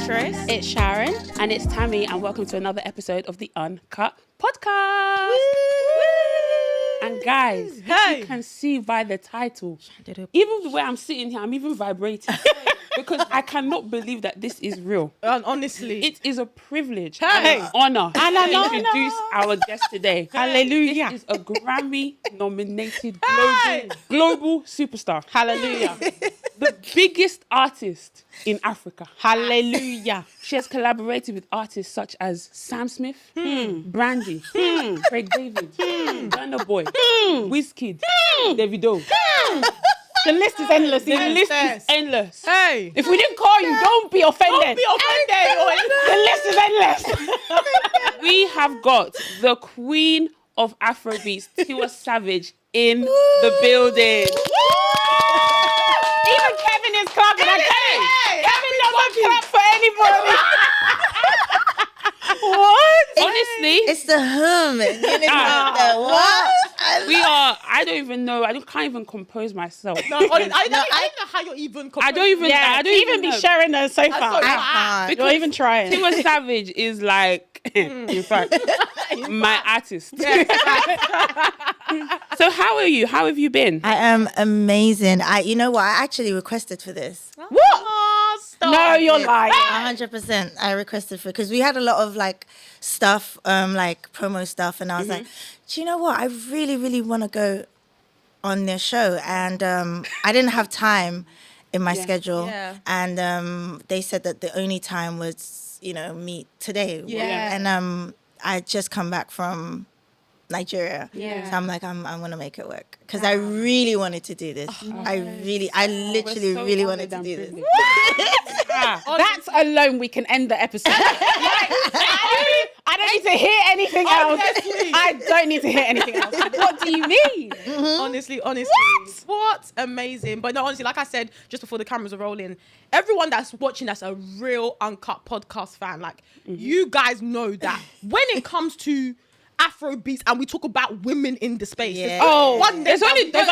Beatrice. It's Sharon. And it's Tammy, and welcome to another episode of the Uncut podcast. Woo! And guys, Hey. you can see by the title, even the way I'm sitting here, I'm even vibrating because I cannot believe that this is real. Honestly. It is a privilege Hey. and an honor And an to honor. introduce our guest today. Hallelujah. This is a Grammy-nominated Hey. global superstar. Hallelujah. The biggest artist in Africa. Hallelujah. She has collaborated with artists such as Sam Smith, Brandy, Craig David, Burna Boy, Wizkid, Davido. The list is endless. The list is endless. Hey. If we didn't call you, don't be offended. Don't be offended. The list is endless. We have got the queen of Afrobeats, Tiwa Savage, in the building. Even Kevin is clapping. Kevin doesn't clap for anybody. What? Honestly, It's the what? I don't even know. I can't even compose myself. No, honestly, I don't know how you're even. I don't even. Yeah, I don't even be know. sharing her so far. can't. You're even trying. Tiwa Savage is like, in fact, my artist. So how are you? How have you been? I am amazing. You know what? I actually requested for this. What? Oh, stop. No, you're lying. 100%. I requested for because we had a lot of like stuff, like promo stuff, and I was like, do you know what? I really, really want to go on their show, and I didn't have time in my schedule, Yeah. and they said that the only time was meet today, Yeah. and I just come back from Nigeria. Yeah. So I'm like, I'm gonna make it work because I really wanted to do this. I literally so really honored wanted to and do this. privileged. That's alone we can end the episode. I don't need to hear anything else. Honestly. I don't need to hear anything else. What do you mean? Honestly. What amazing. But no, honestly, like I said, just before the cameras are rolling, everyone that's watching that's a real Uncut podcast fan, like you guys know that when it comes to Afrobeats and we talk about women in the space. Yeah. There's only one.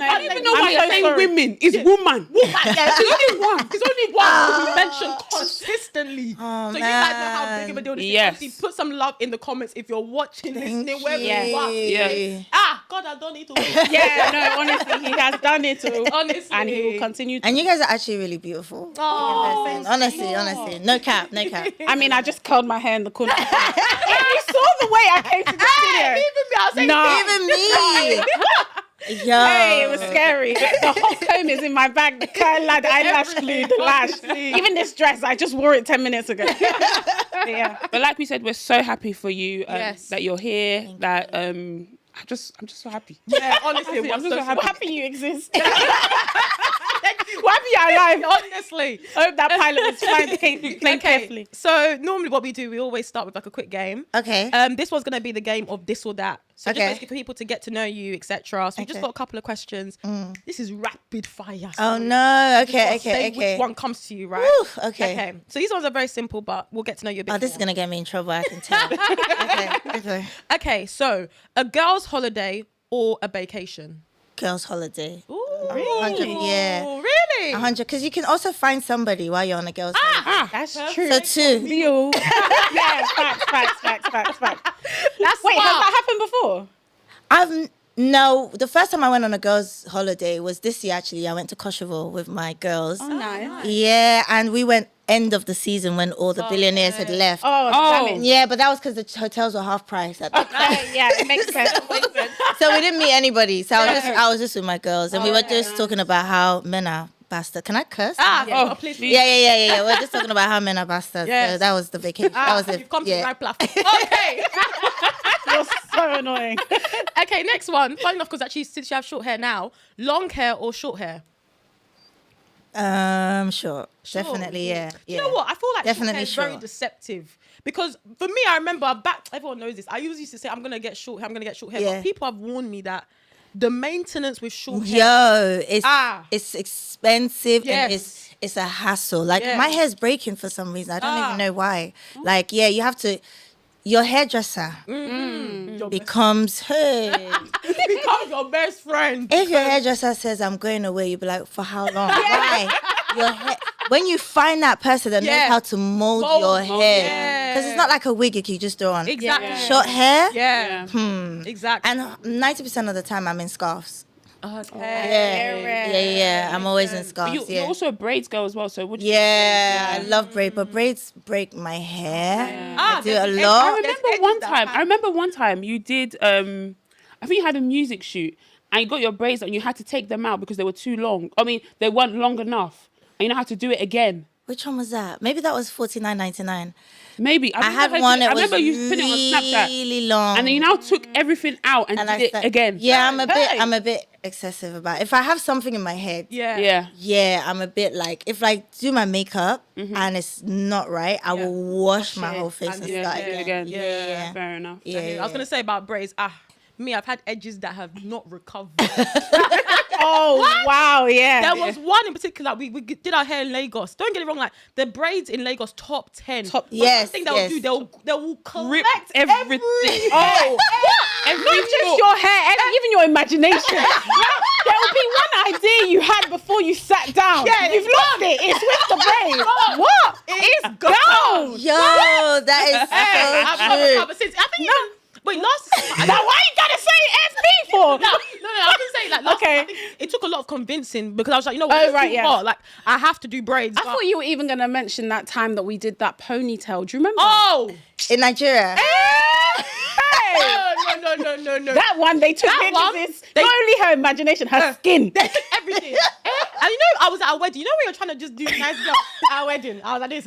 I don't even know why you're saying women. It's woman. There's only one. There's only one we mention consistently. Oh, so you guys know how big of a deal this Yes. is. Obviously, put some love in the comments if you're watching, listening, wherever you. you are. Yes. God, I don't need to. Yeah, no, honestly, he has done it too. Honestly. And he will continue to. And you guys are actually really beautiful. Oh, Honestly. No cap. I mean, I just curled my hair in the corner. If you saw the way I came to the studio. even me, I was saying, No. Even me. Yo. Hey, it was scary. The whole comb is in my bag. The curl, the eyelash glue, the lash. Even this dress, I just wore it 10 minutes ago. Yeah. But like we said, we're so happy for you Yes. that you're here. I'm just so happy. Yeah, honestly, I'm just so happy. We're happy you exist. We're happy you're alive. Honestly. I hope that pilot was playing carefully. So normally what we do, we always start with like a quick game. Okay. This one's gonna be the game of this or that. So just Okay. basically for people to get to know you, etc. So we just Okay. got a couple of questions. This is rapid fire. Oh no. Say Okay. which one comes to you, right? Woo, okay. So these ones are very simple, but we'll get to know you a bit. Oh, this is more. gonna get me in trouble. I can tell. Okay. Okay, so a girl's holiday or a vacation? Girls' holiday. Ooh, 100, yeah. Really? 100. Because you can also find somebody while you're on a girl's holiday. That's true. So two. Deal. Yeah, facts. That's Wait, smart. has that happened before? No, the first time I went on a girls' holiday was this year. Actually, I went to Kosovo with my girls. Oh, nice. Yeah, and we went end of the season when all the billionaires had left. Oh, damn it. Yeah, but that was because the hotels were half price at the time. Yeah, it makes sense. So we didn't meet anybody. So I was just with my girls, and we were just talking about how men are bastards. Can I curse? Please. Yeah. We're just talking about how men are bastards. Yes. So that was the vacation. That was You've come to the right platform. Okay. You're so annoying. Okay, next one. Funny enough, because actually, since you have short hair now, long hair or short hair? Short. Definitely, yeah. You know what? I feel like Definitely short hair is very short. deceptive. Because for me, I remember back, everyone knows this. I used to say, I'm going to get short hair, Yeah. But people have warned me that the maintenance with short hair. Yo, Ah. it's expensive and Yes. it's a hassle. Like Yes. my hair's breaking for some reason. I don't even know why. Like, yeah, you have to. Your hairdresser becomes Become your best friend. If your hairdresser says I'm going away, you'll be like, for how long? Why? when you find that person that knows Yeah. how to mold your hair, because it's not like a wig you can just throw on. Exactly. Yeah. Short hair, Yeah. Exactly. and 90% of the time I'm in scarves. Okay. Yeah. I'm always in scarves. You're also a braids girl as well. So would you? Yeah, I love braids, but braids break my hair. I do a I lot. remember one time you did. I think you had a music shoot and you got your braids and you had to take them out because they were too long. I mean, they weren't long enough, and you know how to do it again. Which one was that? Maybe that was $49.99. Maybe I had one. I It was remember you putting it on Snapchat, really long, and then you now took everything out and did it again. Yeah, I'm a bit excessive about it. If I have something in my head. Yeah. I'm a bit like, if I do my makeup and it's not right, I will wash my whole face and start again. Yeah. Fair enough. I was gonna say about braids. Me, I've had edges that have not recovered. Oh, wow, yeah. There was one in particular. We did our hair in Lagos. Don't get it wrong. Like the braids in Lagos, top 10. Yes, One thing they'll do, they will collect everything. Oh, not just your hair, and even your imagination. There will be one idea you had before you sat down. Yeah, You've lost it. It's with the braids. What? It's gone. Yo, that is I've so not true. recovered since. I think wait, last. Now, why you gotta say F me for? No, I was gonna say like last Okay. I think it took a lot of convincing because I was like, you know what, Oh, it's right, too yeah. hot. Like I have to do braids. I thought you were even gonna mention that time that we did that ponytail. Do you remember? Oh In Nigeria. no. That one, they took That one, pictures. Not only her imagination, her skin. They took everything. And you know, I was at a wedding. You know when you're trying to just do nice girl at a wedding. I was like this.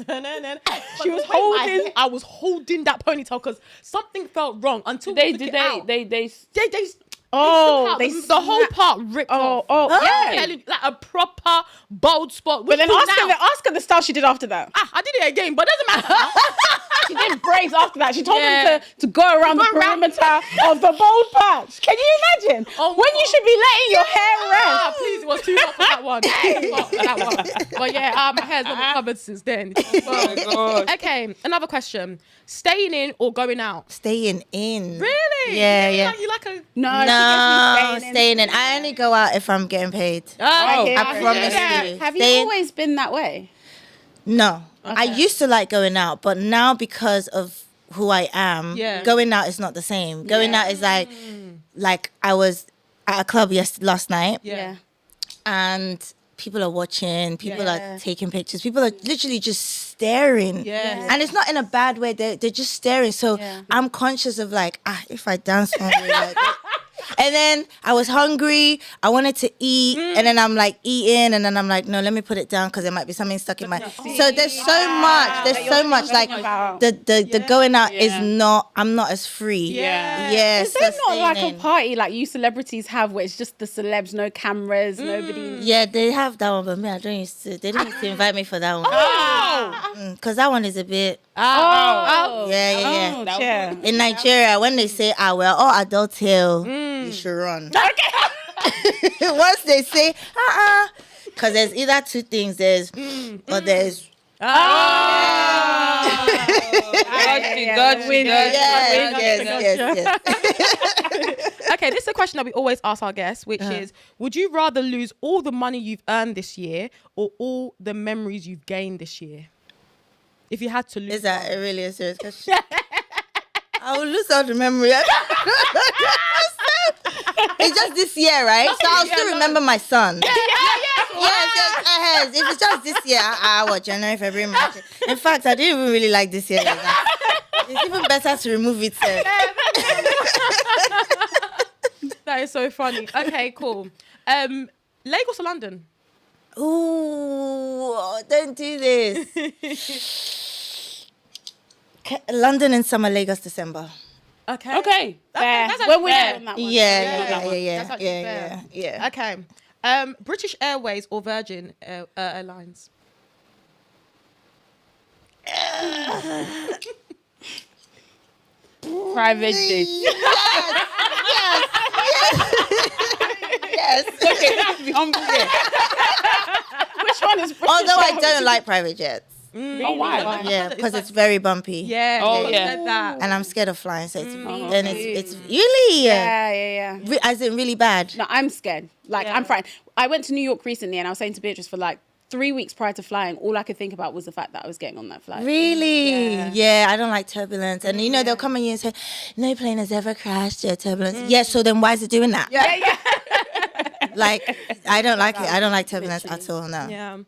She was holding. I was holding that ponytail because something felt wrong until They Oh, they the whole part ripped off. Yeah. Telling you, like a proper bold spot. But then ask her the style she did after that. I did it again, but it doesn't matter. She did braids after that. She told Yeah. them to go around the perimeter of the bald patch. Can you imagine? Oh, when you should be letting your hair rest. Please, it was too hot for that one. Too hot for that one. But yeah, my hair's not recovered since then. Okay, another question. Staying in or going out? Staying in. Really? Yeah. You like a... No, staying in. I only go out if I'm getting paid. I promise you. Have you always been that way? No. I used to like going out, but now because of who I am, going out is not the same. Going out is like I was at a club last night. Yeah. And people are watching, people are taking pictures, people are literally just staring. Yeah. And it's not in a bad way, they're just staring. So I'm conscious of like, if I dance one way, like, and then I was hungry, I wanted to eat, and then I'm like eating, and then I'm like, no, let me put it down because there might be something stuck in my... So there's so much, like the going out is not, I'm not as free. Is there not like a party like you celebrities have where it's just the celebs, no cameras, nobody... Yeah, they have that one, but me, they didn't used to invite me for that one. Because that one is a bit... Yeah. In Nigeria, when they say, we're all adults here, you should run. Once they say, because there's either two things, there's, or there's... Yes. Okay, this is a question that we always ask our guests, which is, would you rather lose all the money you've earned this year or all the memories you've gained this year? If you had to lose... Is that really a serious question? I will lose all the memory. It's just this year, right? So I'll still remember my son. Yes. If it's just this year, January, February, March. In fact, I didn't even really like this year. Like that. It's even better to remove it. That is so funny. Okay, cool. Lagos or London? Ooh, don't do this. London in summer, Lagos December. Okay. That's When we're fair. on that one. Yeah. Okay. British Airways or Virgin Airlines? Private jet. Yes. Okay, you have to be humble here. Which one is British? Although I don't like private jets. Oh, why? Yeah, because it's very bumpy. Yeah. Oh, they yeah. said that. And I'm scared of flying, so it's really Yeah. as in really bad. No, I'm scared. Like, I'm frightened. I went to New York recently and I was saying to Beatrice for like 3 weeks prior to flying, all I could think about was the fact that I was getting on that flight. Really? Yeah, I don't like turbulence. And, they'll come at you and say, no plane has ever crashed due to turbulence. Yeah, so then why is it doing that? Yeah. Like, I don't like it. I don't like turbulence at all, no. Yeah.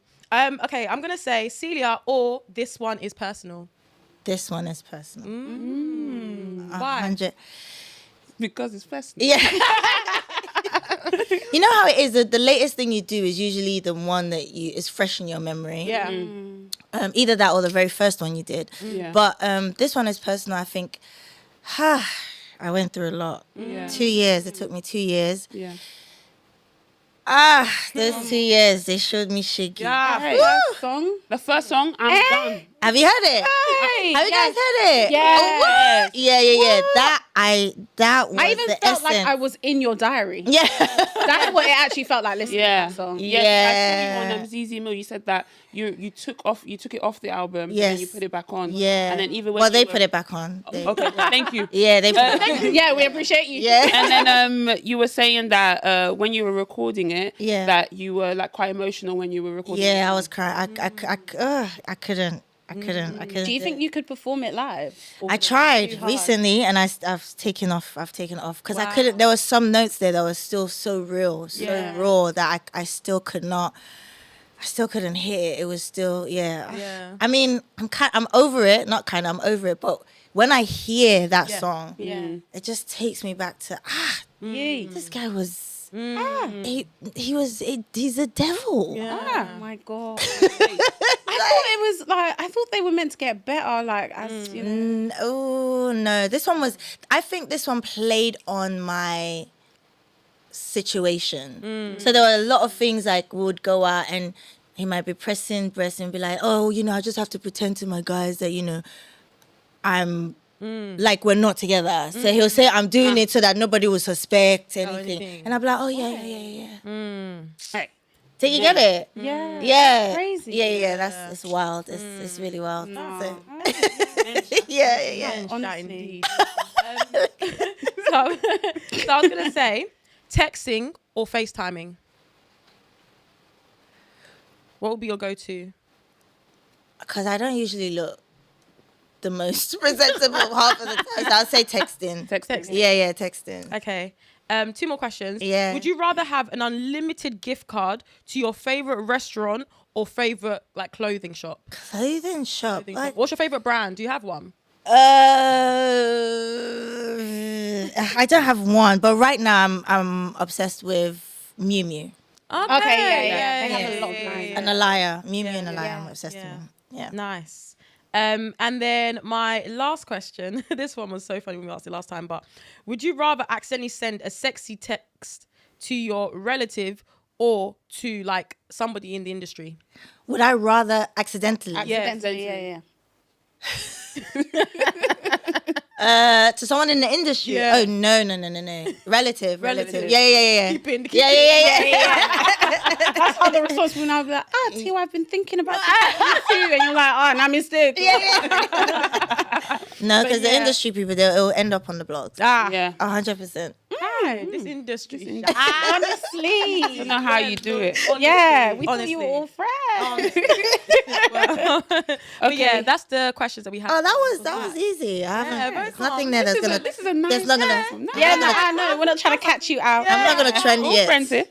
Okay, I'm going to say Celia or this one is personal. This one is personal. Why? 100. Because it's personal. Yeah. You know how it is, the latest thing you do is usually the one that is fresh in your memory. Yeah. Either that or the very first one you did. Yeah. But this one is personal. I think, I went through a lot. Yeah. 2 years. It took me 2 years. Yeah. Those 2 years, they showed me shaky. Yeah. Hey, Song? the first song, I'm done. Have you heard it? Hey, Have you guys heard it? Yes. Oh, what? Yeah. That was I even the felt essence. like I was in your diary. Yeah. That's what it actually felt like listening to that song. Yeah. Yeah. I saw you on ZZ Mill. You said that you took it off the album. And Yes. then you put it back on. Yeah. And then even when well, they you put it back on. Okay, thank you. Yeah, they put it back on. Yeah, we appreciate you. Yeah. And then you were saying that when you were recording it, Yeah. that you were like quite emotional when you were recording it. Yeah, I was crying. I couldn't. Do you think you could perform it live? Or I was it tried too hard? recently, and I've taken off because I couldn't. There were some notes there that were still so real, so raw that I still could not. I still couldn't hit it. It was still Yeah. I mean, I'm over it. I'm over it. But when I hear that song, it just takes me back to this guy was. He's a devil. Yeah. Oh my God. I thought they were meant to get better, like as you know. Oh no, I think this one played on my situation. So there were a lot of things like would go out and he might be pressing breast and be like, oh, I just have to pretend to my guys that, I'm like we're not together. So he'll say I'm doing it so that nobody will suspect anything. And I'll be like, oh yeah. Hey. So you get it? Yeah. Yeah. Crazy. Yeah. It's wild. It's really wild. No. So, yeah. Honestly. So I was going to say texting or FaceTiming. What would be your go-to? Because I don't usually look the most presentable half of the time. So I'll say texting. Texting. Yeah, texting. Okay. 2 more questions. Yeah. Would you rather have an unlimited gift card to your favorite restaurant or favorite like clothing shop? Clothing shop. What's your favorite brand? Do you have one? I don't have one, but right now I'm obsessed with Miu Miu Okay, yeah. They have a lot of nice. and Alaya. Miu Miu and Alaya. yeah, I'm obsessed with them. Yeah. Nice. And then my last question, this one was so funny when we asked it last time, but would you rather accidentally send a sexy text to your relative or to like somebody in the industry? Would I rather accidentally? Yeah. To someone in the industry? Yeah. Oh no. Relative. Relative. Yeah. Keep it. Yeah. That's how the response will now be like, Tiwa, I've been thinking about that too. And you're like, nah, mistake. No, because the yeah. industry people, it'll end up on the blogs. Yeah. 100%. This industry. Honestly. I don't know how you do it. Yeah, we thought Honestly. you were all friends. But yeah, that's the questions that we have. Oh, that was easy. I haven't. very There's nothing there that's gonna. This is a nice. There's not gonna. Yeah, no, I know. We're not trying to catch you out. I'm not gonna trend All yet. friends here.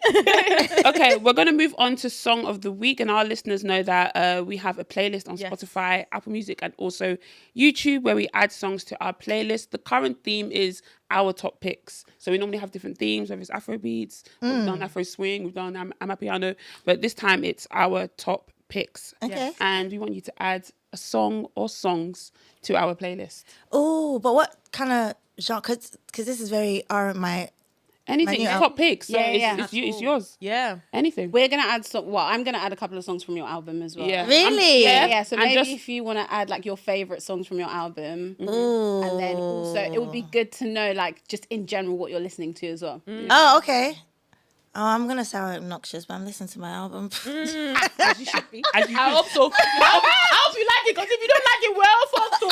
Okay, we're going to move on to Song of the Week. And our listeners know that we have a playlist on Spotify, Apple Music, and also YouTube where we add songs to our playlist. The current theme is our top picks. So we normally have different themes, whether it's Afro beats, we've done Afro swing, we've done Amapiano. But this time it's our top picks. Okay. And we want you to add a song or songs to our playlist. Oh, but what kind of genre? Because this is very my. Anything, new top picks. So Yeah, it's yours. Yeah. Anything. We're going to add I'm going to add a couple of songs from your album as well. Yeah. Really? Yeah, so And maybe just- if you want to add like your favorite songs from your album, Ooh. and then also it would be good to know like just in general what you're listening to as well. Oh, okay. Oh, I'm gonna sound obnoxious, but I'm listening to my album. As you should be. I hope so. I hope you like it, because if you don't like it, well, fuck so.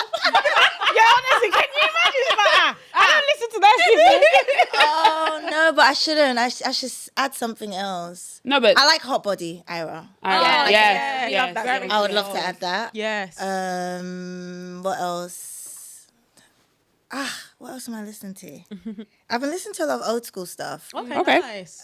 honestly, can you imagine? She's like, I don't listen to that shit. Oh no, but I shouldn't. I should add something else. No, but I like Hot Body, Ira. yes. we love that Very I would love to add that. Yes. What else? What else am I listening to? I've been listening to a lot of old school stuff. Okay. Nice.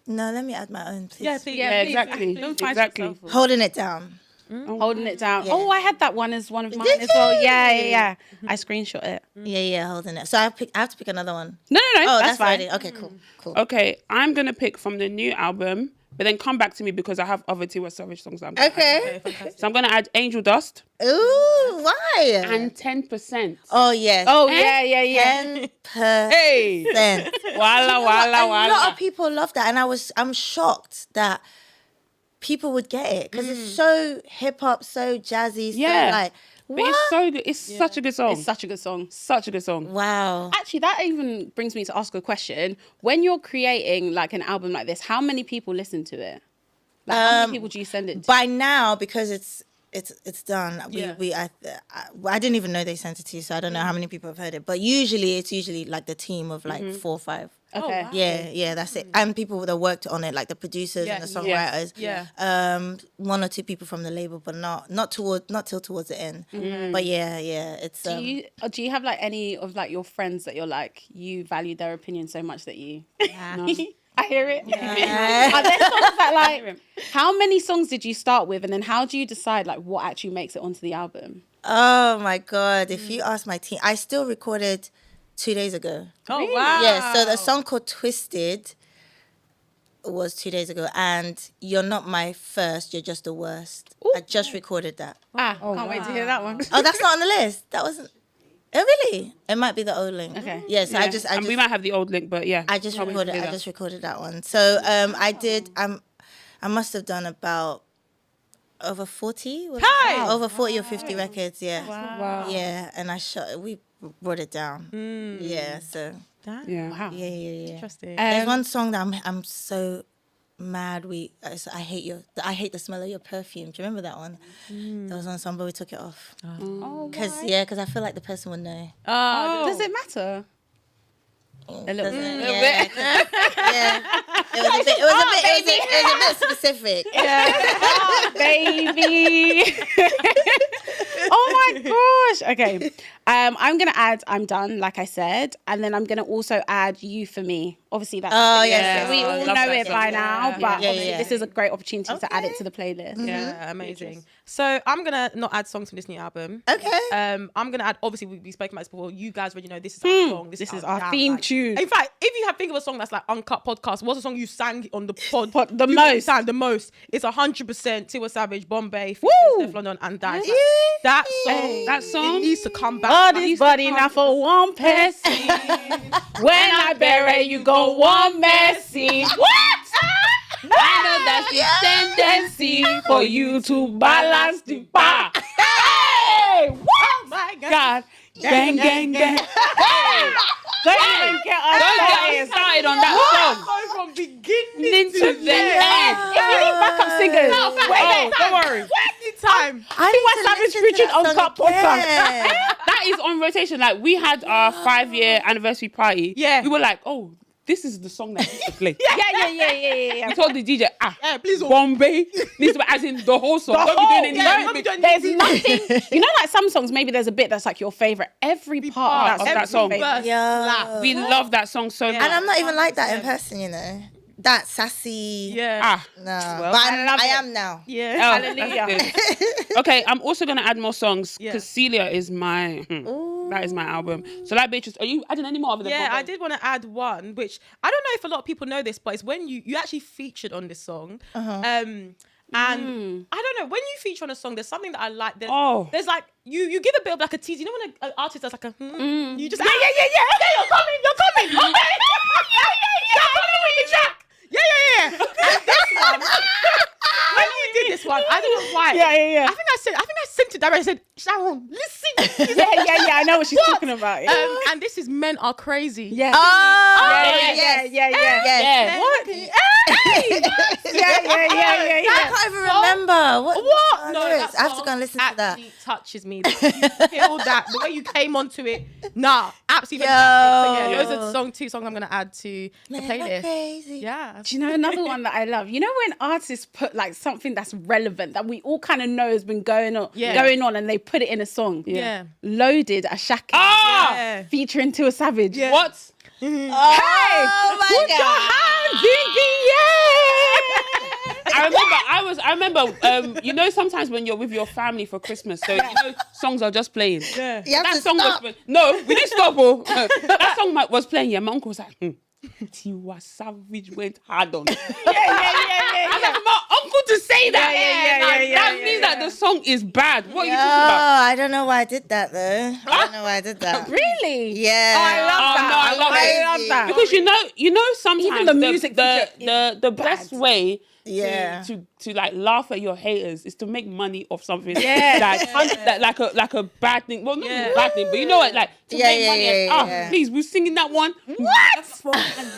No, let me add my own, please. Yeah, please. Yeah, exactly. Don't find Exactly. yourself. Holding It Down. Holding it down. Yeah. Oh, I had that one as one of mine Did as well. you? Yeah. I screenshot it. Yeah, Holding It. So I have to pick another one. No. Oh, that's fine. ready. Okay, cool. Okay, I'm gonna pick from the new album, but then come back to me because I have other Tiwa Savage songs that I'm gonna add. Okay. So I'm gonna add Angel Dust Ooh, why? and 10%. Oh, yes. Oh, yeah. 10%. Hey, wala A lot of people love that, and I'm shocked that people would get it because it's so hip hop, so jazzy, so Yeah. like But what? it's so good. It's such a good song. It's such a good song. Such a good song. Wow. Actually, that even brings me to ask a question. When you're creating like an album like this, how many people listen to it? Like, how many people do you send it to? By now, because it's done. Yeah. I didn't even know they sent it to you, so I don't know how many people have heard it. But usually like the team of like 4 or 5. Okay. wow. Yeah, that's it. And people that worked on it, like the producers and the songwriters. Yeah. 1 or 2 people from the label, but not till towards the end. But yeah, it's. Do you have like any of like your friends that you're like you value their opinion so much that you? I hear it. Are there songs that like? How many songs did you start with, and then how do you decide like what actually makes it onto the album? Oh my God! If you ask my team, I still recorded 2 days ago. Oh wow. Yeah, so the song called Twisted was 2 days ago, and You're Not My First, You're Just the Worst. I just recorded that. Can't wait to hear that one. Oh, that's not on the list. That wasn't. Oh, really? It might be the old link. Okay. Yes, Yeah. I just and we might have the old link, but yeah. I just Can't wait to recorded. hear I that. just recorded that one. So I did. I must have done about over 40. Hi! Over 40 or 50 records. Yeah. Wow. Yeah, and we brought it down. Yeah. So Yeah. Wow. yeah. Interesting. There's one song that I'm so mad. I hate the smell of your perfume. Do you remember that one? There was one song, but we took it off because I feel like the person would know. Does it matter? A little bit. Yeah. Yeah. It was a bit specific. Baby. Oh my gosh. Okay. I'm gonna add I'm Done, like I said, and then I'm gonna also add You For Me. Obviously that's yes. we all love know that it song. by now, but obviously yeah. this is a great opportunity to add it to the playlist. Yeah, amazing. So I'm gonna not add songs from this new album. Okay. I'm gonna add. Obviously, we spoke about this before. You guys already know this is our song. This is our theme tune. In fact, if you have think of a song that's like Uncut podcast, what's the song you sang on the pod The you most. sang the most? It's 100% Tiwa Savage, Bombay, Woo! Steph London, and that. That song. That song? It needs to come back. All this body now for one person. When I bury you, go one messy. What? I know that's the tendency for you to balance the bar. Hey! What? Oh my God. Gang, gang, gang. Hey! Don't even get us Don't get started. us started on that song. Going from beginning Into the end. If you need backup singers, wait, Don't worry. time. Tiwa Savage featuring Uncut podcast. That is on rotation. Like, we had our 5-year anniversary party. Yeah. We were like, oh, this is the song that needs to play. Yeah. We told the DJ, Please don't. Bombay needs to be as in the whole song. Don't be doing any yeah, remix. don't be There's doing nothing, you know, like some songs, maybe there's a bit that's like your favorite. Every part of that song. verse slap. We love that song so much. And I'm not even like that in person, you know. That sassy. Yeah. No. Well, but I love I it. am now. Yeah. Oh, Hallelujah. that's good. Okay, I'm also gonna add more songs because Yeah. Celia is my that is my album. So like Beatrice, are you adding any more of them? Yeah, I did want to add one, which I don't know if a lot of people know this, but it's when you actually featured on this song. And I don't know, when you feature on a song, there's something that I like. There's like you give a bit of like a tease. You know when an artist does like a you just you're coming. Okay. You're coming with the track. Yeah. And this one, when you did this one, I don't know why. Yeah. I think I sent it direct. I said, Sharon, listen. Yeah. I know what she's talking about. Yeah. And this is Men Are Crazy. Yeah. Oh, yeah. yes. Yeah. What? Hey! I can't even remember. What? No, lyrics? that I have to song go and listen to that. actually touches me. You feel that the way you came onto it. Nah, absolutely. Yo. Fantastic. So those are the two songs I'm gonna add to the playlist. Crazy. Yeah. Do you know another one that I love? You know when artists put like something that's relevant that we all kind of know has been going on, and they put it in a song. Yeah. Loaded, Ashake, Yeah. featuring Tiwa Savage. Yeah. What? Hey, Oh my put God. your hands in the air. I remember, you know, sometimes when you're with your family for Christmas, so, you know, songs are just playing. Yeah. You have That to song stop. was, no, we didn't stop. Oh. That song was playing, yeah, my uncle was like, Tiwa Savage went hard on. I was like, my uncle to say that. That means that the song is bad. What are you talking about? I don't know why I did that though. I don't know why I did that. Really? Yeah. Oh, I love that. no, I love it. I love that. Because you know, sometimes Even the music the best way Yeah. to like laugh at your haters is to make money off something Yeah. like a bad thing. Well, not a bad thing, but you know what, like to make money. Please, we're singing that one. What?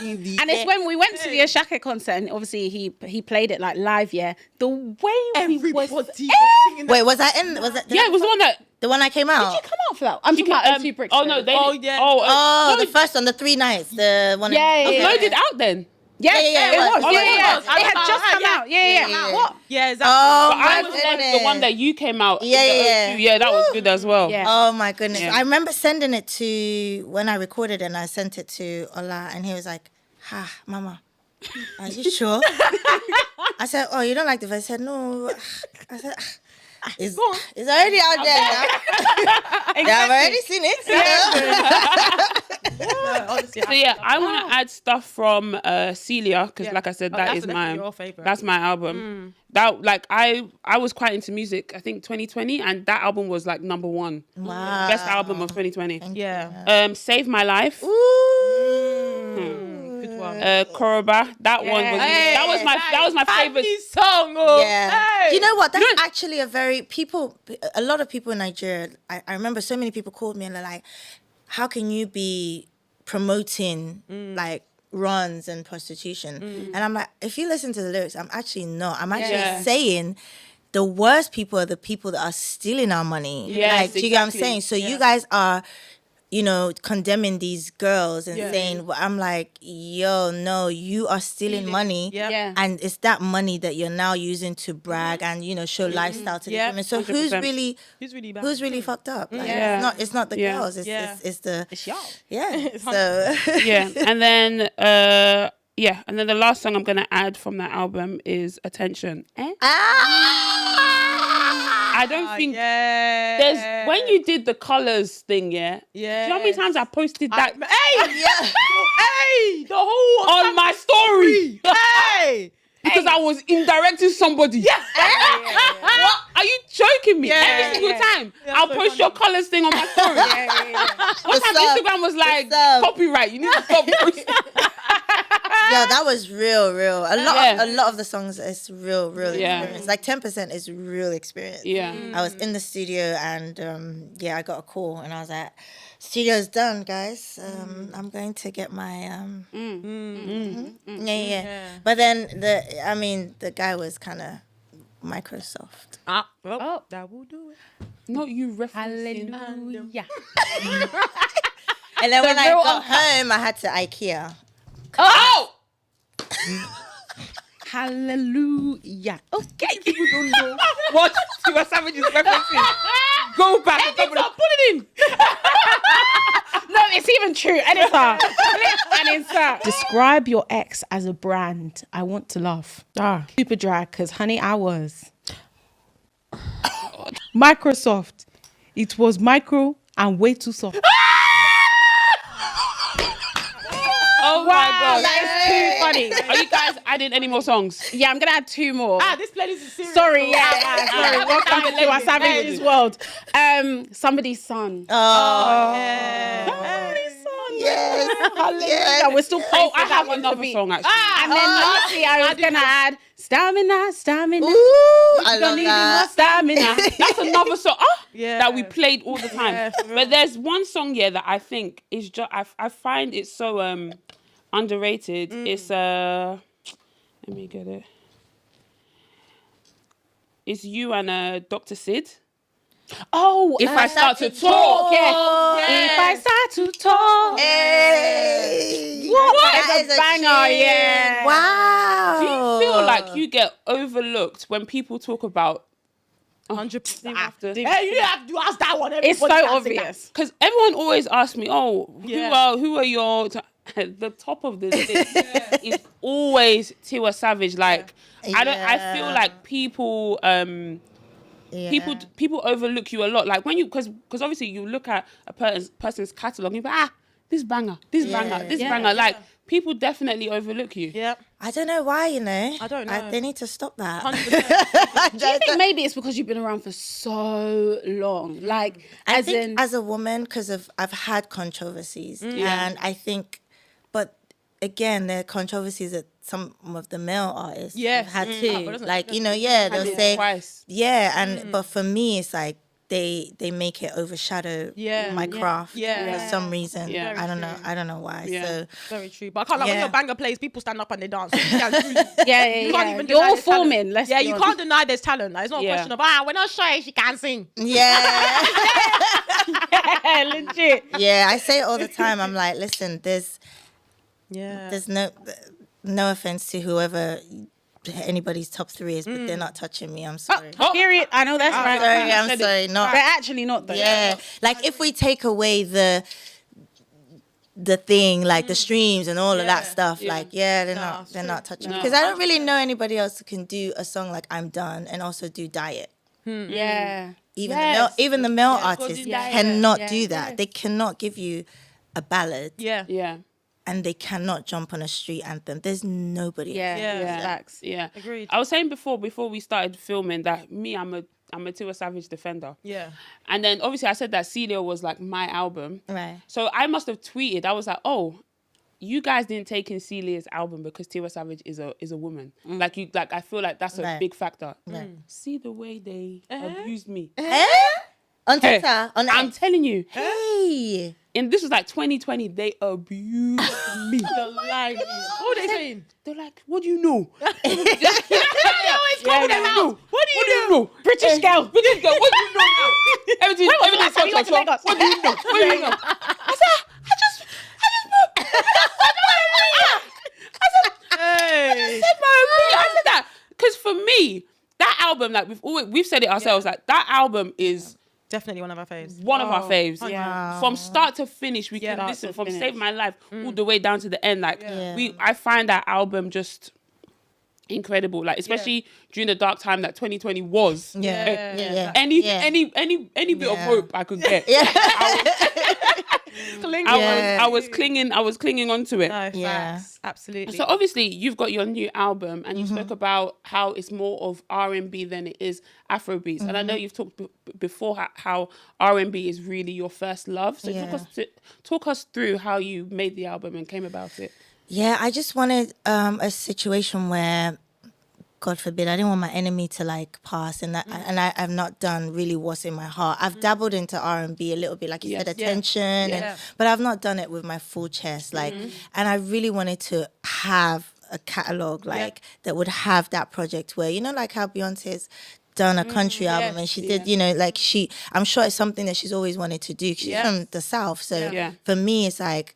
And it's when we went to the Ashake concert, and obviously he played it like live. Yeah, the way we was. Wait, was I in? Was it? Yeah, it was the one that. The one I came out. Did you come out for that? I'm talking about O2 Bricks. Oh no, they. Oh, yeah. Oh, no, the first one, the 3 nights, the one. Yeah. Loaded out then. Yeah, Yeah, it was. was. Yeah. It had just come out. Yeah. Yeah. What? Yeah, exactly. Oh But I my was there for goodness. the one that you came out. Yeah, with the yeah. O2. Yeah, that was good as well. Yeah. Oh my goodness. Yeah. I remember sending it to, when I recorded it and I sent it to Ola and he was like, Mama, are you sure? I said, oh, you don't like the verse? He said, no. I said, it's already out there now. Yeah, I've already seen it. Honestly, So yeah, I want to add stuff from Celia because, like I said, that that's is definitely your favourite. that's my album. That like I was quite into music. I think 2020, and that album was like number 1, Wow. best album of 2020. Yeah. Save My Life. Good one. Koroba. That one was that was my favorite. song. Oh. Yeah. Hey. You know what? That's actually a lot of people in Nigeria, I remember so many people called me and they're like, how can you be promoting like runs and prostitution? And I'm like, if you listen to the lyrics, I'm actually not. I'm actually saying the worst people are the people that are stealing our money. Yes, like, do you get what I'm exactly. saying? So you guys are, you know, condemning these girls and saying, well, I'm like, yo, no, you are stealing money. Yeah. And it's that money that you're now using to brag and, you know, show lifestyle to the women. So 100%. who's really bad? who's really fucked up? Like, it's not the Yeah. girls. It's the It's y'all. yeah. So Yeah, and then and then the last song I'm gonna add from that album is Attention. I don't think there's when you did the colours thing, Do you know how many times I posted that Hey, the whole on my story? Hey. Because I was indirecting somebody. What? Are you joking me? Every single time I'll so post your colours thing on my story. One time Instagram was like, copyright, you need to stop posting. yeah, that was real. A lot of the songs is real experience. Like 10% is real experience. Yeah. I was in the studio and I got a call and I was like, studio's done, guys. I'm going to get my But then the guy was kind of Microsoft. That will do it. Not you referencing. Hallelujah. And then when I got home, I had to IKEA. Oh! Hallelujah. Okay. People don't know what Tiwa Savage is referencing. Go back and put it in. No, it's even true. Editor. And insert. Describe your ex as a brand. I want to laugh. Super drag, because honey, I was. Microsoft. It was micro and way too soft. Oh my God. That is too funny. Are you guys adding any more songs? Yeah, I'm going to add 2 more. This playlist is serious. Sorry, sorry. Welcome to Tiwa Savage's world. Somebody's son. Yes. Hallelujah. We're still playing. I have another song actually. And then lastly, I was going to add stamina. Ooh, I love Need that. more stamina. That's another song Yeah. that we played all the time. But there's one song that I think is just I find it so underrated. It's let me get it. It's you and Dr. Sid. Oh, If I start to talk, If I start to talk. Hey. That is a tune. banger, yeah. Wow. Do you feel like you get overlooked when people talk about 100%. after? Hey, you have to ask that one. It's so Everybody can say obvious. Because everyone always asks me, "Oh, Yeah. who are your?" The top of the list is always Tiwa Savage. Like I feel like people people overlook you a lot. Like when you because obviously you look at a person's catalog, and you go, this banger. Like people definitely overlook you. Yeah. I don't know why, you know. I don't know. They need to stop that. 100%. Do you think maybe it's because you've been around for so long? Like, I think as a woman, because I've had controversies, and I think, but again, there are controversies that some of the male artists have had too. Like, you know, they'll say, twice. but for me, it's like they make it overshadow my craft for some reason. Yeah. I don't know why. Yeah. So Very true. But I can't, like, when your banger plays, people stand up and they dance. You can't even You're deny all there's talent. forming. You can't deny there's talent. Like, it's not a question of, we're not sure she can sing. yeah. Legit. Yeah, I say it all the time. I'm like, listen, there's Yeah. there's no offense to whoever anybody's top 3 is, but they're not touching me. I'm sorry. Period. I know that's right. I'm sorry. Not. They're actually not though. Yeah, like if we take away the thing, like the streams and all of that stuff, like they're not touching me, because I don't really know anybody else who can do a song like I'm Done and also do Diet. Yeah. Even the male artists Diet. cannot do that. They cannot give you a ballad. Yeah. And they cannot jump on a street anthem. There's nobody. Yeah. Facts. Yeah. Agreed. I was saying before we started filming that I'm a Tiwa Savage defender. Yeah. And then obviously I said that Celia was like my album. Right. So I must have tweeted. I was like, oh, you guys didn't take in Celia's album because Tiwa Savage is a woman. Like I feel like that's a big factor. See the way they abused me. On Twitter, I'm telling you. Hey. And this was like 2020. They abused me. What are they saying? They're like, what do you know? What do you know? British girl. What do you know now? Everything last time you went to Lagos? What do you know? I said, Hey. I said that because for me, that album, like we've said it ourselves, like that album is Definitely one of our faves. one of our faves. Yeah. From start to finish, we can listen from Save My Life all the way down to the end. Like I find that album just incredible. Like especially during the dark time that 2020 was. Any bit of hope I could get. I was clinging onto it. No, facts. Absolutely. So obviously you've got your new album and you spoke about how it's more of R&B than it is Afrobeats. And I know you've talked before how R&B is really your first love. So talk us through how you made the album and came about it. Yeah, I just wanted a situation where, God forbid, I didn't want my enemy to like pass, and I've not done really what's in my heart. I've dabbled into R&B a little bit, like you said, attention, but I've not done it with my full chest. Like, and I really wanted to have a catalog like that would have that project where, you know, like how Beyonce's done a country album and she did, you know, like I'm sure it's something that she's always wanted to do. She's from the South, so for me, it's like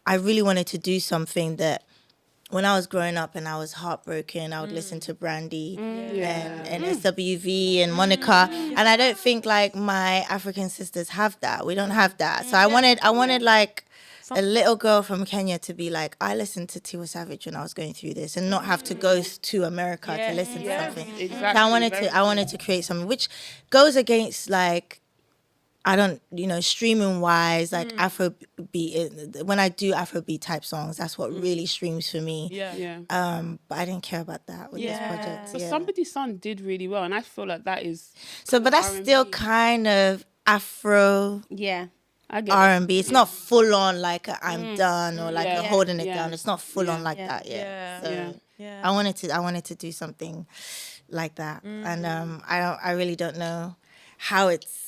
I really wanted to do something that. When I was growing up and I was heartbroken, I would listen to Brandy and SWV and Monica. And I don't think like my African sisters have that. We don't have that. So I wanted like a little girl from Kenya to be like, I listened to Tiwa Savage when I was going through this and not have to go to America to listen to something. Exactly. So I wanted to create something which goes against like, I don't, you know, streaming wise, like Afrobeat, when I do Afrobeat type songs, that's what really streams for me. But I didn't care about that with this project. But Somebody's Son did really well, and I feel like that is so, but that's R&B. still kind of Afro I get R&B. It's not full on like a I'm Done or like a Holding It Down. It's not full on like that yet. So I wanted to do something like that, and I really don't know how it's.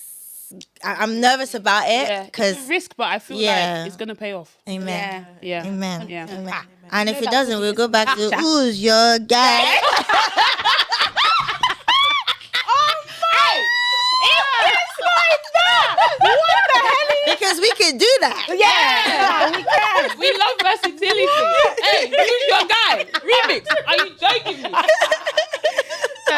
I'm nervous about it because it's a risk, but I feel like it's gonna pay off. Amen. Amen. Amen. And if it doesn't, we'll go back to who's your guy. remix. Are you joking me? So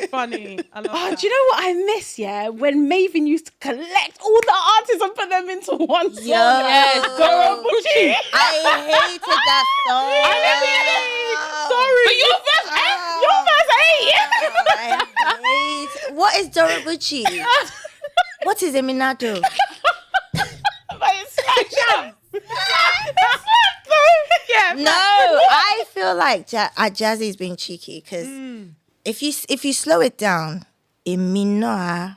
funny. I love that. Do you know what I miss? Yeah, when Maven used to collect all the artists and put them into one song. Yes, Dora Bucci. I hated that song. Sorry. But your verse, What is Dora Bucci? What is Eminado? No, I feel like Jazzy's being cheeky because if you slow it down, Eminoa.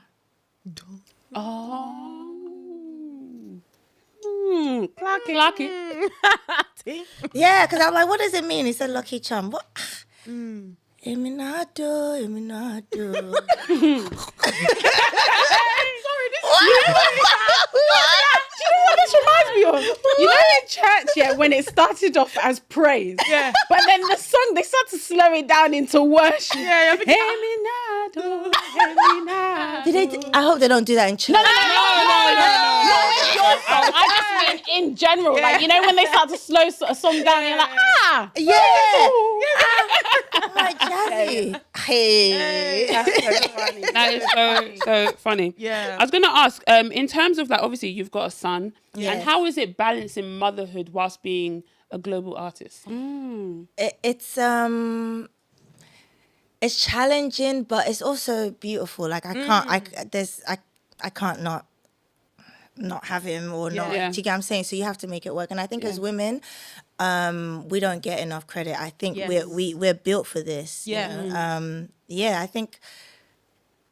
Clock it. Yeah, because I'm like, what does it mean? He said Lucky Charm. What? Eminado. This reminds me of, you know, in church, yeah, when it started off as praise, Yeah. but then the song they start to slow it down into worship. Yeah, Eminado. I hope they don't do that in church. No. I just mean in general, like, you know, when they start to slow a song down, you're like, Yeah. I'm like, Jazzy. Hey. That's so funny. That is so funny. Yeah. I was gonna ask, in terms of like, obviously you've got a son, Yes. and how is it balancing motherhood whilst being a global artist? It's challenging, but it's also beautiful. Like I can't not have him or not. Yeah. Do you get what I'm saying? So you have to make it work. And I think as women, we don't get enough credit. I think we're built for this. Yeah. You know?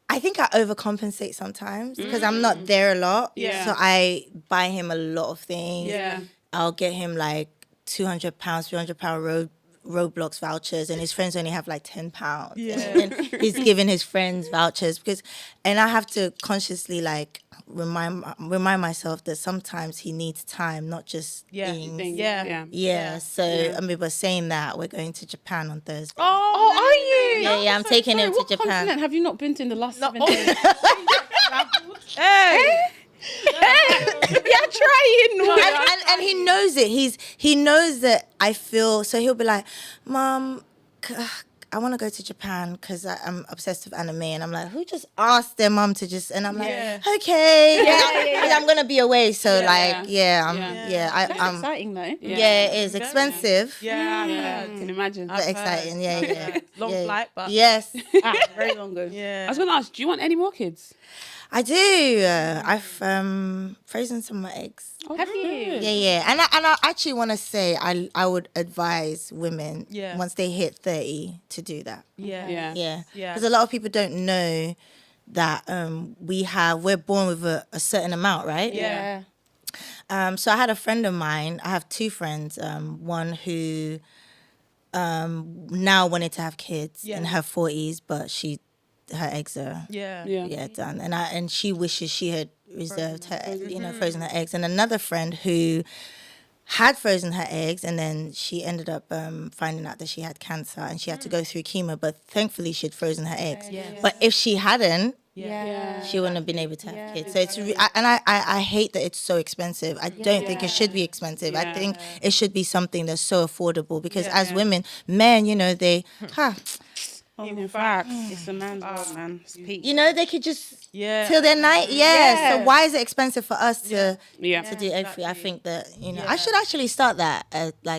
I think I overcompensate sometimes because I'm not there a lot. Yeah. So I buy him a lot of things. Yeah. I'll get him like £200, £300 Roblox vouchers, and his friends only have like £10. Yeah. And he's giving his friends vouchers and I have to consciously like remind myself that sometimes he needs time, not just things. Yeah. So I mean, we're saying that we're going to Japan on Thursday. Oh, are you? Yeah, I'm taking him to What Japan. continent have you not been to in the last 7 days? Hey. Yeah, trying. And he knows it. He knows that I feel. So he'll be like, Mom, I want to go to Japan because I'm obsessed with anime. And I'm like, who just asked their mom to just? And I'm like, okay, because I'm gonna be away. So I'm Exciting though. Yeah, it is expensive. I can imagine. But exciting. Yeah. Long flight, but Yes, Very long ago. yeah. I was gonna ask, do you want any more kids? I do. I've frozen some of my eggs. Have you? Yeah. And I actually want to say I would advise women once they hit 30 to do that. Yeah. Yeah. Because a lot of people don't know that we're born with a certain amount, right? Yeah. So I had a friend of mine. I have two friends. One who now wanted to have kids in her 40s, but her eggs are done, and she wishes she had reserved frozen her eggs. And another friend who had frozen her eggs, and then she ended up finding out that she had cancer, and she had to go through chemo. But thankfully, she'd frozen her eggs. But if she hadn't, she wouldn't have been able to have kids. So it's I hate that it's so expensive. I don't think it should be expensive. I think it should be something that's so affordable, because as women, men, they In fact, it's a man's world, man. It's peak. they could just till their night. So why is it expensive for us to do egg free? I think that I should actually start that,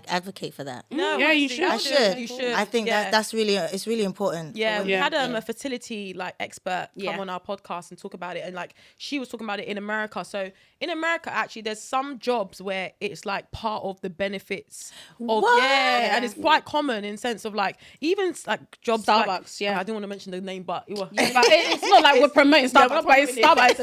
advocate for that. No, Yeah, you should. I should. You should. I think it's really important. Yeah, we had a a fertility expert come on our podcast and talk about it, and she was talking about it in America. So in America, actually, there's some jobs where it's part of the benefits of and it's quite common in sense of even jobs Starbucks, I didn't want to mention the name, but it was, But it's not like we're promoting Starbucks, but it's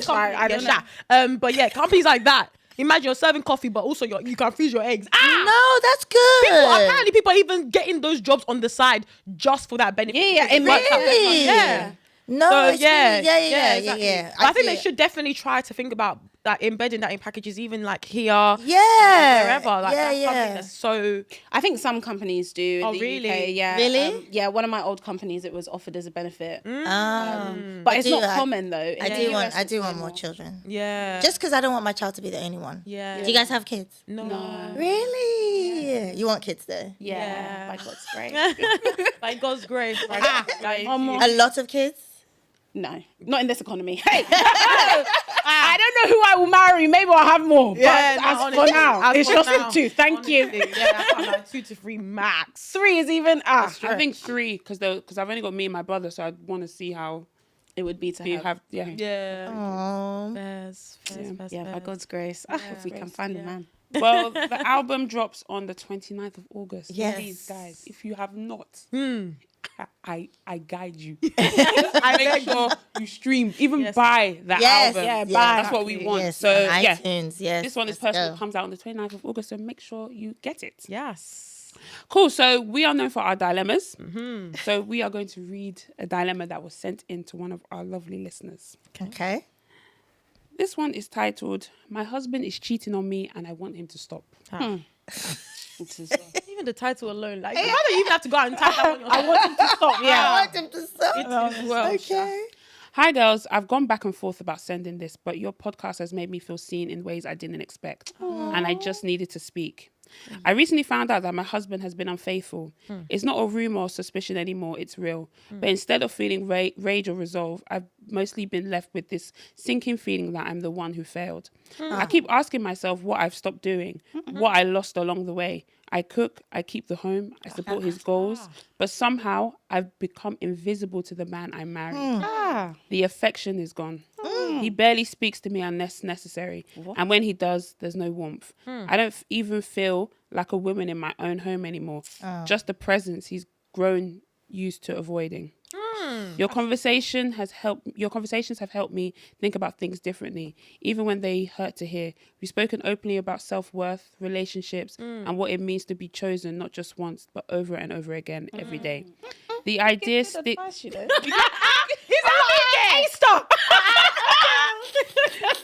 Starbucks. I don't know. but companies like that. Imagine you're serving coffee, but also you can freeze your eggs. No, that's good. Apparently, people are even getting those jobs on the side just for that benefit. It works out. Really? Yeah. No, So, it's exactly. yeah. I think they should definitely try to think about embedding that in packages, even here, wherever. That's something that's so. I think some companies do. In the really? UK, yeah. Really? One of my old companies, it was offered as a benefit. But it's not common though. I do want more children. Yeah. Just because I don't want my child to be the only one. Yeah. Do you guys have kids? No. Really? Yeah. You want kids though? Yeah. By God's grace. By God's grace. A lot of kids? No, not in this economy. Hey, I don't know who I will marry. Maybe I'll have more. Yeah, but no, as honestly, for now, as it's for just now, the 2. Thank you. Yeah, I like 2 to 3 max. 3 is even. I think 3 because I've only got me and my brother, so I want to see how it would be to have. Yeah. Yeah. Aww. Bears. By God's grace. If we can find a man. Well, the album drops on the 29th of August. Yes. Please, guys, if you have not, I guide you. I Make sure you stream, even buy the Yes. album. Yeah, buy. That's what we want. Yes. So, on yeah. iTunes, yes. This one is Let's personal. go. Comes out on the 29th of August, so make sure you get it. Yes. Cool. So we are known for our dilemmas. So we are going to read a dilemma that was sent in to one of our lovely listeners. Okay. This one is titled, "My husband is cheating on me and I want him to stop." Even the title alone, like, why don't you even have to go out and type that on your I want him to stop. Yeah. I want him to stop. Well, Okay. Hi girls, I've gone back and forth about sending this, but your podcast has made me feel seen in ways I didn't expect. And I just needed to speak. I recently found out that my husband has been unfaithful. It's not a rumor or suspicion anymore, it's real. But instead of feeling rage or resolve, I've mostly been left with this sinking feeling that I'm the one who failed. I keep asking myself what I've stopped doing, what I lost along the way. I cook, I keep the home, I support his goals, but somehow I've become invisible to the man I married. The affection is gone. He barely speaks to me unless necessary. And when he does, there's no warmth. I don't even feel like a woman in my own home anymore. Just the presence he's grown used to avoiding. Your conversations have helped me think about things differently, even when they hurt to hear. We've spoken openly about self-worth, relationships, and what it means to be chosen, not just once, but over and over again, every day. The idea sticks. Stop.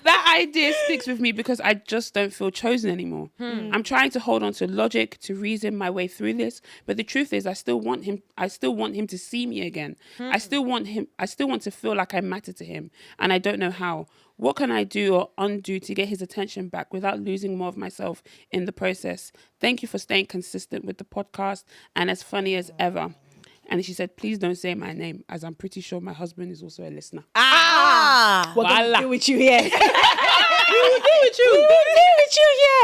That idea sticks with me because I just don't feel chosen anymore. I'm trying to hold on to logic, to reason my way through this, but the truth is I still want him to see me again. I still want to feel like I matter to him, and I don't know how. What can I do or undo to get his attention back without losing more of myself in the process? Thank you for staying consistent with the podcast and as funny as ever. And she said, please don't say my name, as I'm pretty sure my husband is also a listener. We're going to deal with you here. We will deal with you.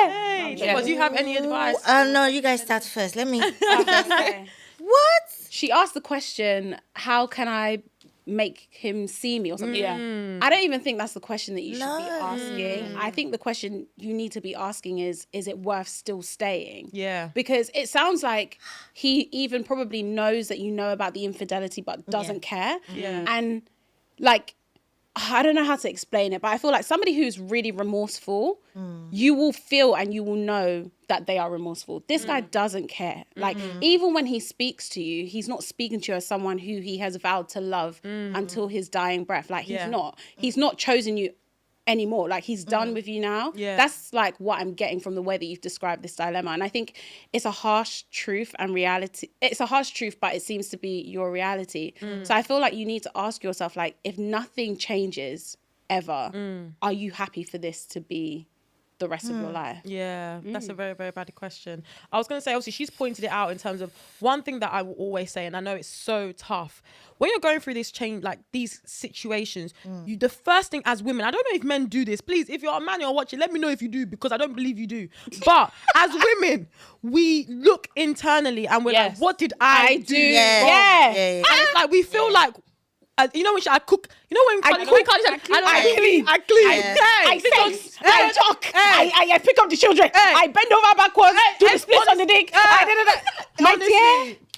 Hey, Hey, do you have any advice? No, you guys start first. Let me. Okay. What? She asked the question, how can I make him see me or something? Yeah. I don't even think that's the question that you should be No. asking. I think the question you need to be asking is it worth still staying? Yeah. Because it sounds like he even probably knows that you know about the infidelity but doesn't care. Yeah. And like, I don't know how to explain it, but I feel like somebody who's really remorseful, you will feel and you will know that they are remorseful. This guy doesn't care. Like, even when he speaks to you, he's not speaking to you as someone who he has vowed to love until his dying breath. Like, he's not chosen you anymore. Like, he's done with you now. Yeah. That's like what I'm getting from the way that you've described this dilemma. And I think it's a harsh truth and reality. It's a harsh truth, but it seems to be your reality. So I feel like you need to ask yourself, like, if nothing changes ever, are you happy for this to be the rest of your life? Yeah, that's a very, very bad question. I was going to say, obviously, she's pointed it out in terms of one thing that I will always say, and I know it's so tough. When you're going through this change, like these situations, the first thing as women, I don't know if men do this. Please, if you're a man, you're watching, let me know if you do, because I don't believe you do. But as women, we look internally and we're like, what did I do? Yeah. And it's like, we feel like, you know when I cook, you know when I clean, I clean, I face, I talk, I pick up the children, I bend over backwards, do the splits on the dick.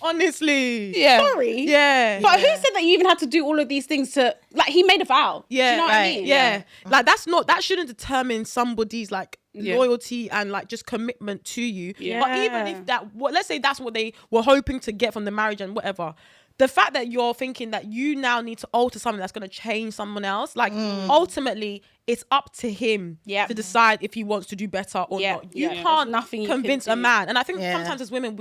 Honestly, Yeah. Sorry. Yeah. But who said that you even had to do all of these things to, like, he made a vow. Yeah, Do you know what I mean? Yeah. Like that shouldn't determine somebody's like loyalty and like just commitment to you. Yeah. But even if let's say that's what they were hoping to get from the marriage and whatever, the fact that you're thinking that you now need to alter something that's going to change someone else, like ultimately it's up to him to decide if he wants to do better or not. You can't convince a man. And I think sometimes as women,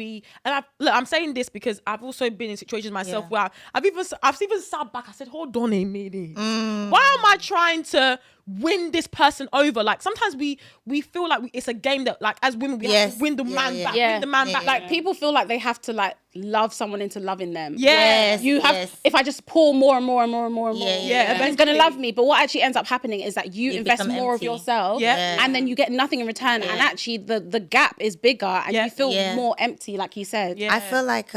I'm saying this because I've also been in situations myself where I've even sat back. I said, hold on a minute. Why am I trying to win this person over? Like sometimes we feel like it's a game that like as women we have to win the man back. Win the man back. Like people feel like they have to like love someone into loving them. You have. If I just pour more and more and more and more and more, he's gonna love me. But what actually ends up happening is that you invest more of yourself, and then you get nothing in return, and actually the gap is bigger, and you feel more empty, like you said. I feel like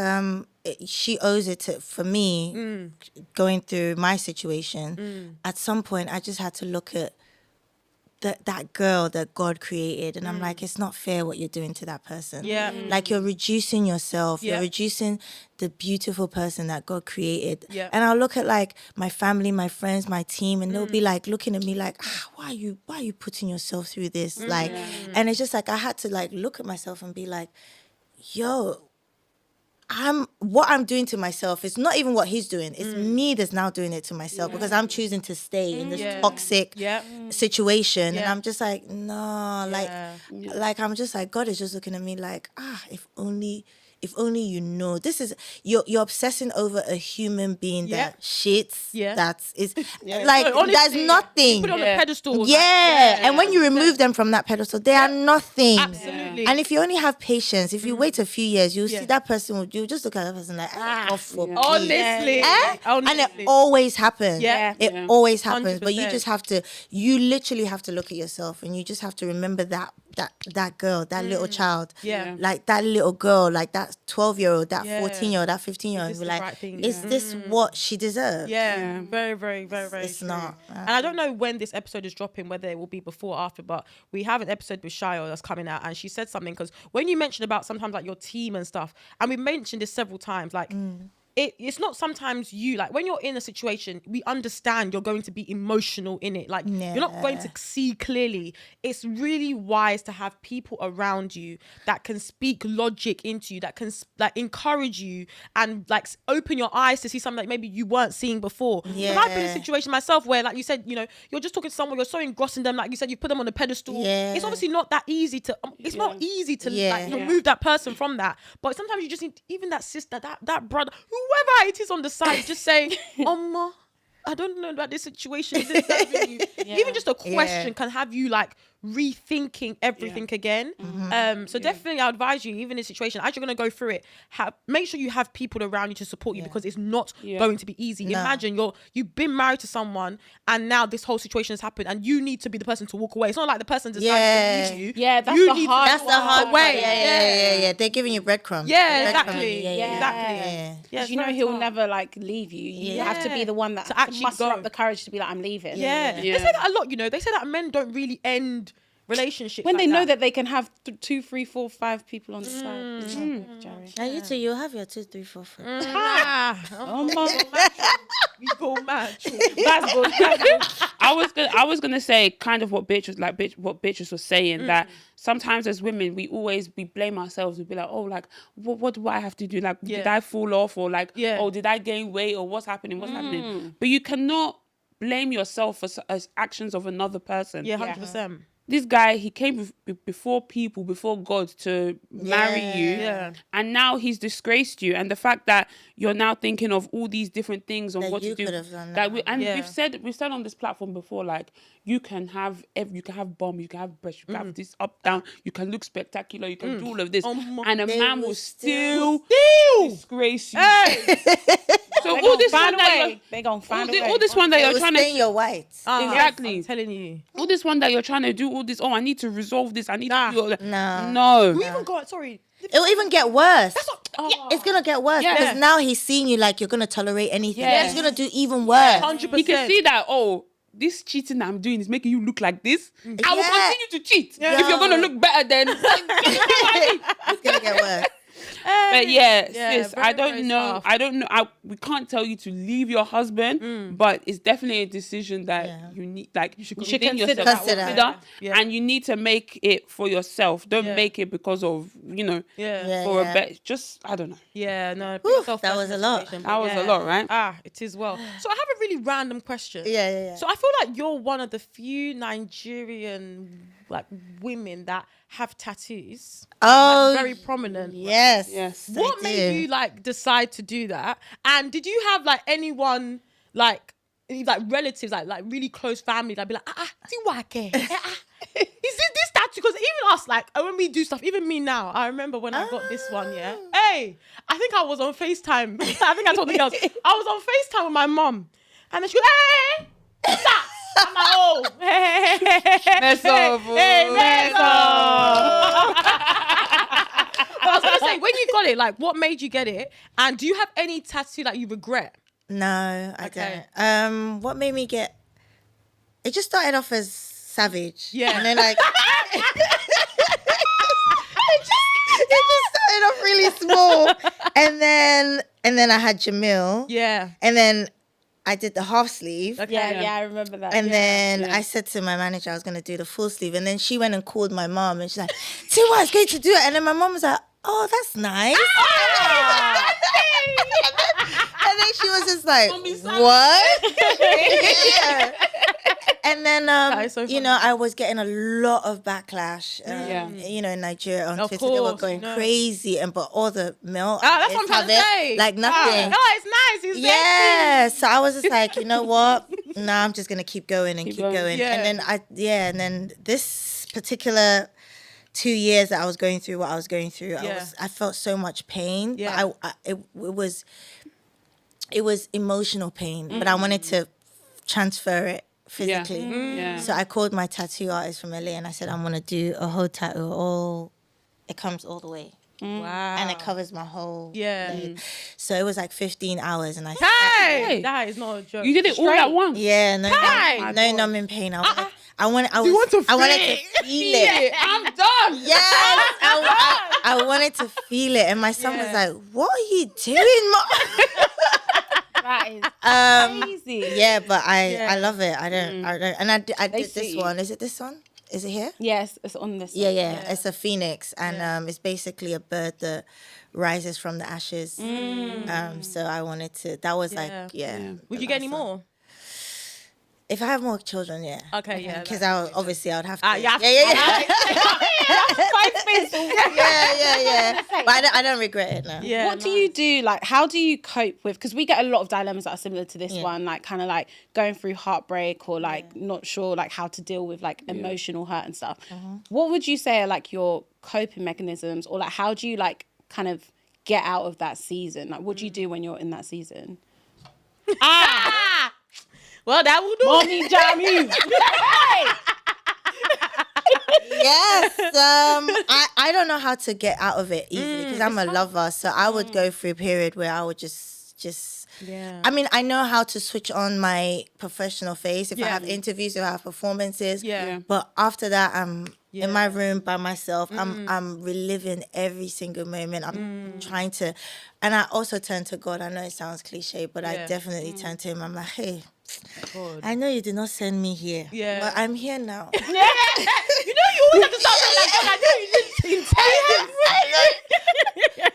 she owes it to, for me, going through my situation. At some point, I just had to look at that girl that God created, and I'm like, it's not fair what you're doing to that person. Like you're reducing yourself, you're reducing the beautiful person that God created. And I'll look at like my family, my friends, my team, and they'll be like looking at me like, why are you putting yourself through this? Like, and it's just like I had to like look at myself and be like, yo, what I'm doing to myself is not even what he's doing. It's me that's now doing it to myself because I'm choosing to stay in this toxic situation. And I'm just like, no, like I'm just like, God is just looking at me like, if only you know, this is you're obsessing over a human being that shits. That is like honestly, there's nothing. Put it on a pedestal. And when you remove them from that pedestal, they are nothing. Absolutely. And if you only have patience, if you wait a few years, you'll see that person. You'll just look at that person like, honestly. And it always happens. It always happens. 100%. But you literally have to look at yourself, and you just have to remember that girl, that little child, like that little girl, like that 12-year-old, that 14-year-old, that 15-year-old, be like, is this what she deserves? Very, very, very, very It's true. not. And I don't know when this episode is dropping, whether it will be before or after, but we have an episode with Sharon that's coming out, and she said something, because when you mentioned about sometimes like your team and stuff, and we mentioned this several times, like it's not sometimes you, like when you're in a situation, we understand you're going to be emotional in it, like you're not going to see clearly. It's really wise to have people around you that can speak logic into you, that can like encourage you and like open your eyes to see something that maybe you weren't seeing before. Because I've been in a situation myself where, like you said, you know, you're just talking to someone, you're so engrossed in them, like you said, you put them on a pedestal. It's obviously not that easy to not easy to like remove that person from that, but sometimes you just need even that sister, that brother, whoever it is on the side, just say, I don't know about this situation. Is this serving you? Even just a question can have you like rethinking everything again. So definitely I advise you, even in a situation, as you're going to go through it, make sure you have people around you to support you, because it's not going to be easy. Imagine you've been married to someone, and now this whole situation has happened, and you need to be the person to walk away. It's not like the person decides to leave you. That's the hard way. They're giving you breadcrumbs. Exactly. Because you know he'll never like leave you. You have to be the one that to actually muster up the courage to be like, I'm leaving. They say that a lot, you know. They say that men don't really end relationships when like they know that they can have 2, 3, 4, 5 people on the side. And you too, you'll have your 2, 3, 4, 5. You go mad. That's good. I was gonna say kind of what Beatrice was saying, that sometimes as women we blame ourselves. We be like, oh, like what do I have to do? Like did I fall off, or like oh, did I gain weight, or what's happening? But you cannot blame yourself for as actions of another person. 100%. This guy, he came before people, before God, to marry you, and now he's disgraced you. And the fact that you're now thinking of all these different things on what to do, we've said on this platform before, like you can have bomb, you can have breast, you can have this up down, you can look spectacular, you can do all of this, and a man will still disgrace you. So all this one that they're gonna find a way. All this one that you're trying to your white. Exactly. I'm telling you. All this one that you're trying to do, all this, I need to resolve this, I need to do all that. No. We even got, sorry. It'll even get worse. It's going to get worse because now he's seeing you like you're going to tolerate anything. He's going to do even worse. 100%. He can see that, this cheating that I'm doing is making you look like this. I will continue to cheat. If you're going to look better, then it's going to get worse. But yeah, Yeah, sis, very, I don't very know. tough. I don't know. We can't tell you to leave your husband, but it's definitely a decision that you need. Like you should consider yourself, that one. consider, Yeah. and you need to make it for yourself. Don't Yeah. make it because of Yeah. for a bet. Just I don't know. Yeah, no. put Oof, yourself that first was in a lot. situation, That but was a lot, right? It is well. So I have a really random question. Yeah. So I feel like you're one of the few Nigerian like women that have tattoos. Oh, Very prominent. yes. Yes. I What made do. you like decide to do that? And did you have like anyone like relatives like really close family that be like see what I care? Is this tattoo? Because even us, like when we do stuff, even me now, I remember when I got this one. Yeah, hey, I think I was on FaceTime. I think I told the girls I was on FaceTime with my mom, and then she goes, "Hey, what's that?" I'm like, "Oh, hey, Mess up, mess up." I was gonna say, when you got it, like, what made you get it? And do you have any tattoo that you regret? No, I Okay. don't. What made me get? It just started off as Savage. Yeah. And then like it just started off really small. And then I had Jamil. Yeah. And then I did the half sleeve. Okay. Yeah, I remember that. And then yeah. I said to my manager I was gonna do the full sleeve. And then she went and called my mom and she's like, Tiwa, it's going to do it. And then my mom was like, oh, that's nice. And then she was just like, what? Yeah. And then, is so funny. I was getting a lot of backlash, in Nigeria on Of Twitter. They were course, going crazy, but all the male That's what I'm artists trying to have say. it, like nothing. No, it's nice. It's Yeah, so I was just like, you know what? Nah, I'm just gonna keep going and keep going. Yeah. And then this particular 2 years that I was going through what I was going through, I felt so much pain. Yeah. But it was emotional pain, but I wanted to transfer it physically. Yeah. So I called my tattoo artist from LA and I said, I'm gonna do a whole tattoo. It comes all the way. Wow. And it covers my whole Yeah. leg. So it was like 15 hours and I Hey, that is not a joke. You did it all at once. yeah, Hey! no numbing pain. I wanted you want to I wanted feel to feel it. I'm done. Yes, I wanted to feel it, and my son was like, "What are you doing, Mom?" That is crazy. Yeah, but I love it. I don't, and I did this see. one. Is it this one? Is it here? Yes, it's on this. Yeah. It's a phoenix, and it's basically a bird that rises from the ashes. So I wanted to. That was like, Would you get any more? If I have more children, yeah. Okay, yeah. Because I would have to. Yeah. Yeah. But I don't regret it now. Yeah. What do you do? Like, how do you cope with? Because we get a lot of dilemmas that are similar to this one, like kind of like going through heartbreak or like not sure like how to deal with like emotional hurt and stuff. What would you say are like your coping mechanisms, or like how do you like kind of get out of that season? Like, what do you do when you're in that season? Well, that will do. Mommy jam you. Yes. I don't know how to get out of it easily because I'm a lover. So I would go through a period where I would just. Yeah. I mean, I know how to switch on my professional face if I have interviews, if I have performances. Yeah. But after that, I'm in my room by myself. I'm reliving every single moment. I'm trying to, and I also turn to God. I know it sounds cliche, but I definitely turn to Him. I'm like, hey. God. I know you did not send me here, but I'm here now. You know, you always have to start saying like, God, I know you didn't intend it.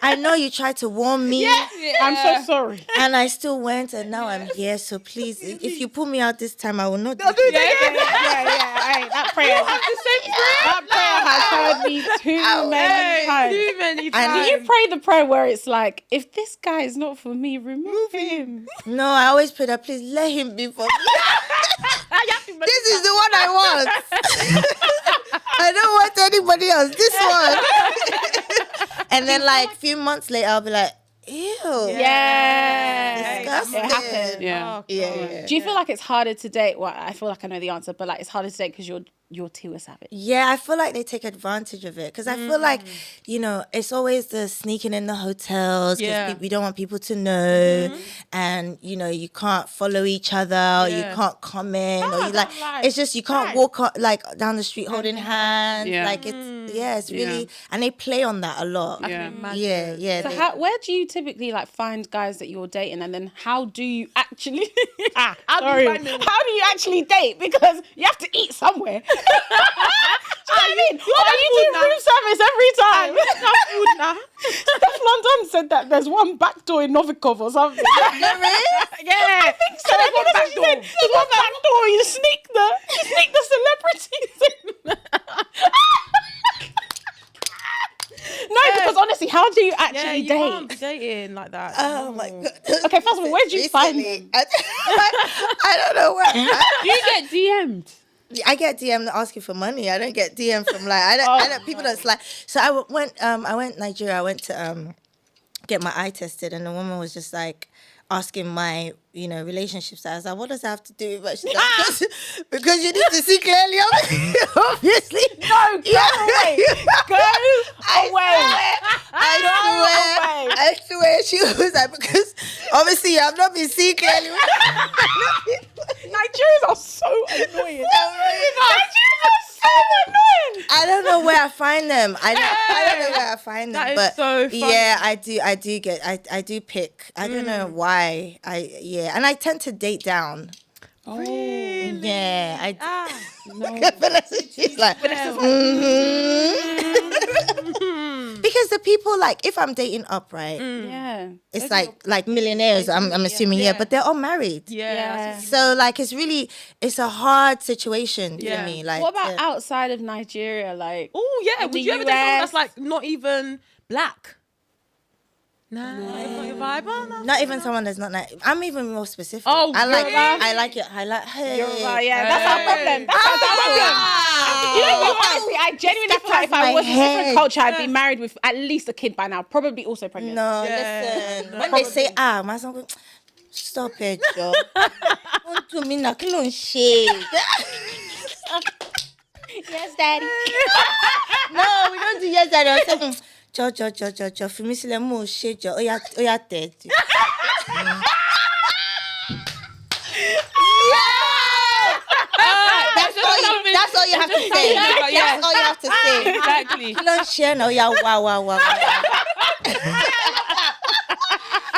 I know you tried to warn me, I'm so sorry. and I still went, and now I'm here. So please, if you pull me out this time, I will not. I'll do it again. Hey, that prayer. That prayer has heard me too many times. Too many And times. Do you pray the prayer where it's like, if this guy is not for me, remove him? No, I always pray that please let him be for me. This is the one I want. I don't want anybody else. This one. And then like a few months later, I'll be like, ew. Yeah. Disgusting. It happened. Yeah. Yeah. Do you feel like it's harder to date? Well, I feel like I know the answer, but like it's harder to date because you're you're Tiwa Savage? Yeah, I feel like they take advantage of it because I feel like, you know, it's always the sneaking in the hotels because we don't want people to know, and you know, you can't follow each other, or you can't comment, or you like it's just you can't walk like down the street holding hands, like it's really, and they play on that a lot. Yeah. So where do you typically like find guys that you're dating, and then how do you actually how do you actually date, because you have to eat somewhere? Do you know what I mean? Or you do room service every time. Steph London said that there's one back door in Novikov or something. Yeah, I think so. There's one back door. There's one back door. You sneak the celebrities in. No, because honestly, how do you actually you date? can't be dating like that. Oh my god. Okay, first of all, where do you find them? I don't know where. Do you get DM'd? I get DM asking for money. I don't get DM from like I don't people don't slide. So I went Nigeria. I went to get my eye tested, and the woman was just like asking my, you know, relationship status. Like, what does that have to do? But she's like, because you need to see clearly. Obviously, no, go away, go away. I swear, she was like, because obviously I've not been seen clearly. Nigerians are so annoying. Nigerians are so annoying. I don't know where I find them. I don't know where I find them. That but is so funny. yeah, I do pick. I don't know why. And I tend to date down. Oh, Yeah, no. She's like, because the people, like, if I'm dating up, right? Yeah. It's like millionaires. I'm assuming, but they're all married. Yeah. So like, it's a hard situation for me. Like, What about outside of Nigeria? Like, Oh yeah. in Would the you ever date someone US? that's like not even black? Nah, not your vibe. Oh, no. not even someone that's not nice. I'm even more specific. Oh, I like Yoruba? hey. That's our problem. That's our problem. You know what? Honestly, I genuinely feel like if I was a different culture, I'd be married with at least a kid by now, probably also pregnant. No, listen. When they say my son goes, stop it, Joe. Don't do me like clone shade. Yes, daddy. No, we don't do yes, daddy. I say, Joe. For me, see, let me shade, Joe. Oh, yeah, dead. That's all you have to say. That's all you have to say. Exactly. Clone shade, no, yeah, wow.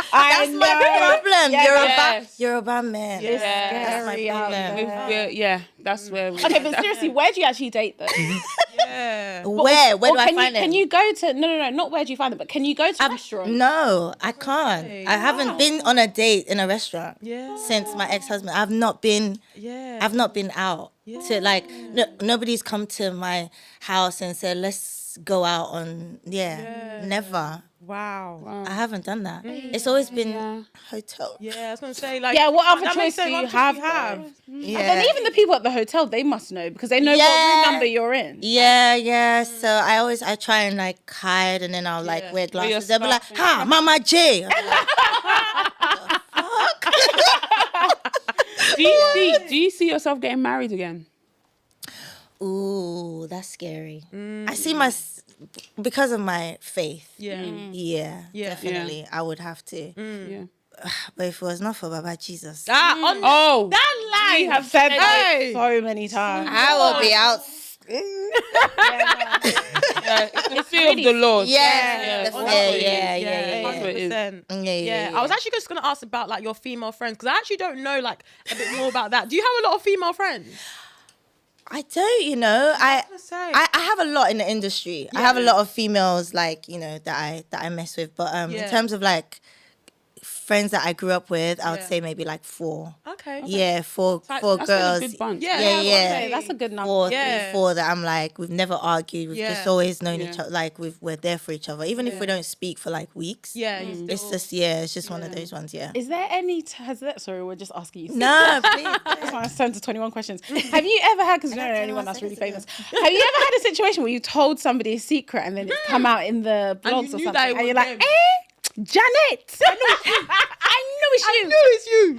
That's my problem. Yes. Yoruba man. That's my problem. That's where we. Okay, but seriously, where do you actually date though? Where do I find them? Can you go to no, not where do you find them, but can you go to a restaurant? No, I can't. I haven't been on a date in a restaurant since my ex-husband. I've not been out to like nobody's come to my house and said let's go out on never. Wow. I haven't done that. It's always been hotel. Yeah, I was gonna say like. Yeah, what other that choice makes do sense. you What have? choice do you have? And then even the people at the hotel, they must know because they know what room number you're in. Yeah. So I try and like hide, and then I'll like wear glasses. They'll be like, "Ha, Mama J." I'm like, Do you see yourself getting married again? ooh, that's scary. I see because of my faith. Yeah, definitely. I would have to. Yeah. But if it was not for Baba Jesus, That line. You have said that so many times. I will be out. The fear of the Lord. Yeah. That's what it is. 100%. Yeah. I was actually just gonna ask about like your female friends because I actually don't know like a bit more about that. Do you have a lot of female friends? I don't, I have a lot in the industry. I have a lot of females like, that I mess with. But in terms of like friends that I grew up with, I would say maybe like 4. Okay. Yeah, four That's girls. a good bunch. Okay, that's a good number. 4 that I'm like, we've never argued. We've just always known each other. Like we're there for each other, even if we don't speak for like weeks. It's just one of those ones. Yeah. Is there any? Sorry, we're just asking you. No, please. That's why I turned to 21 questions. Have you ever had? Because you don't know anyone that's really famous. Have you ever had a situation where you told somebody a secret and then it's come out in the blogs or something, and you're like, Janet, I know it's you.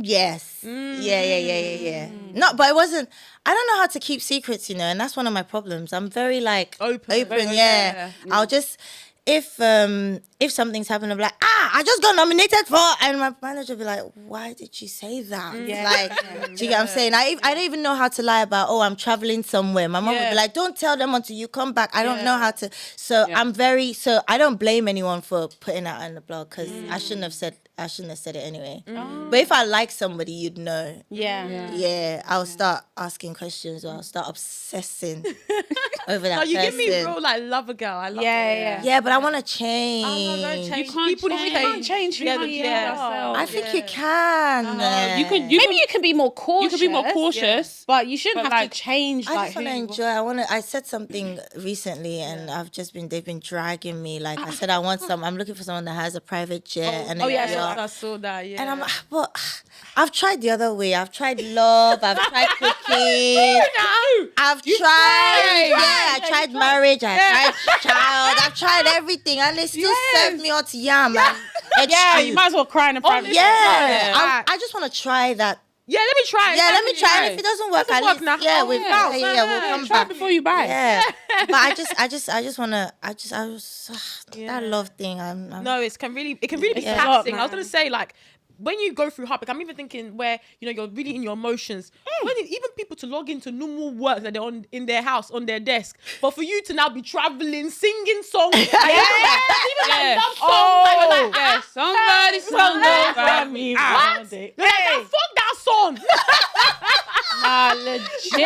Yes. Yeah. No, but it wasn't. I don't know how to keep secrets, and that's one of my problems. I'm very like open. Yeah. I'll just if something's happened, I'm like, I just got nominated for, and my manager will be like, why did you say that? Like, do you get what I'm saying? I don't even know how to lie about, I'm traveling somewhere. My mom would be like, don't tell them until you come back. I don't know how to. So I don't blame anyone for putting that on the blog, because I shouldn't have said it anyway. But if I like somebody, you'd know. Yeah. I'll start asking questions, or I'll start obsessing over that person. You give me real like lover girl. I love it. Yeah, but I want to change. Don't change. You can't People change. can't change together. I think you can. Maybe you can be more cautious. You can be more cautious, but you shouldn't have like, to change. I just want to enjoy. I said something recently, and they've been dragging me. Like I said, I'm looking for someone that has a private jet. I saw that. Yeah. And I'm like, but I've tried the other way. I've tried love. I've tried cooking. I tried marriage. I tried child. I've tried everything, and they still serve me hot yam. You might as well cry in a private. I just want to try that. Yeah, let me try it. Yeah, let me try it. If it doesn't work, we'll come try back before you buy. Yeah, but I just wanna. That love thing. No, it can really be taxing. I was gonna say, like, when you go through heartbreak, I'm even thinking where you're really in your emotions. Even people to log into normal work that they're in their house, on their desk, but for you to now be traveling, singing songs, even like love songs, somebody sung about me. What? Fuck that song. Legit.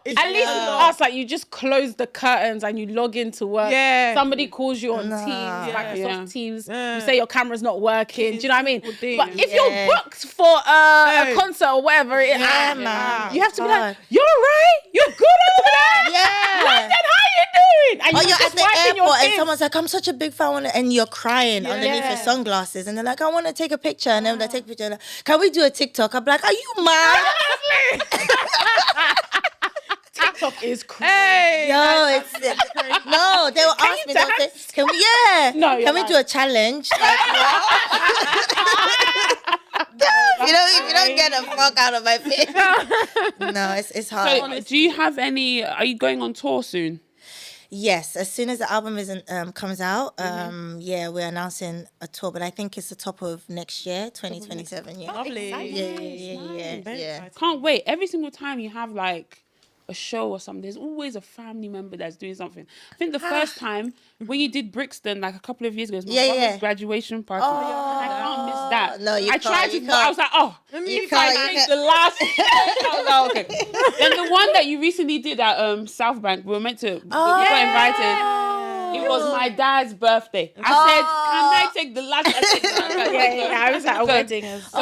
At At least with us, like, you just close the curtains and you log into work. Yeah. Somebody calls you on Teams, Microsoft Teams. You say your camera's not working. Do you know what I mean? But if you're booked for a concert or whatever it is, you have to be like, you're right? You're good over there? Yeah. London, how you doing? And you're at the airport and someone's like, I'm such a big fan, and you're crying underneath your sunglasses, and they're like, I want to take a picture, and then they take a picture, like, can we do a TikTok? I'm like, are you mad? TikTok is crazy. Hey, no, they will ask me, they'll say, can we? Can we do a challenge? Like, if you don't get a fuck out of my face. No, it's hard. So, do you have any? Are you going on tour soon? Yes, as soon as the album comes out, we're announcing a tour, but I think it's the top of next year, 2027. Yeah, lovely. Yeah. Can't wait. Every single time you have like a show or something, there's always a family member that's doing something. I think the first time when you did Brixton, like a couple of years ago, it was my brother's graduation party. I can't miss that. No, you can't. I tried to. I was like, you can't. The last. I was like, okay. Then the one that you recently did at South Bank, we were meant to. We got invited. It was my dad's birthday. I said, can I take the last? I was at a wedding. So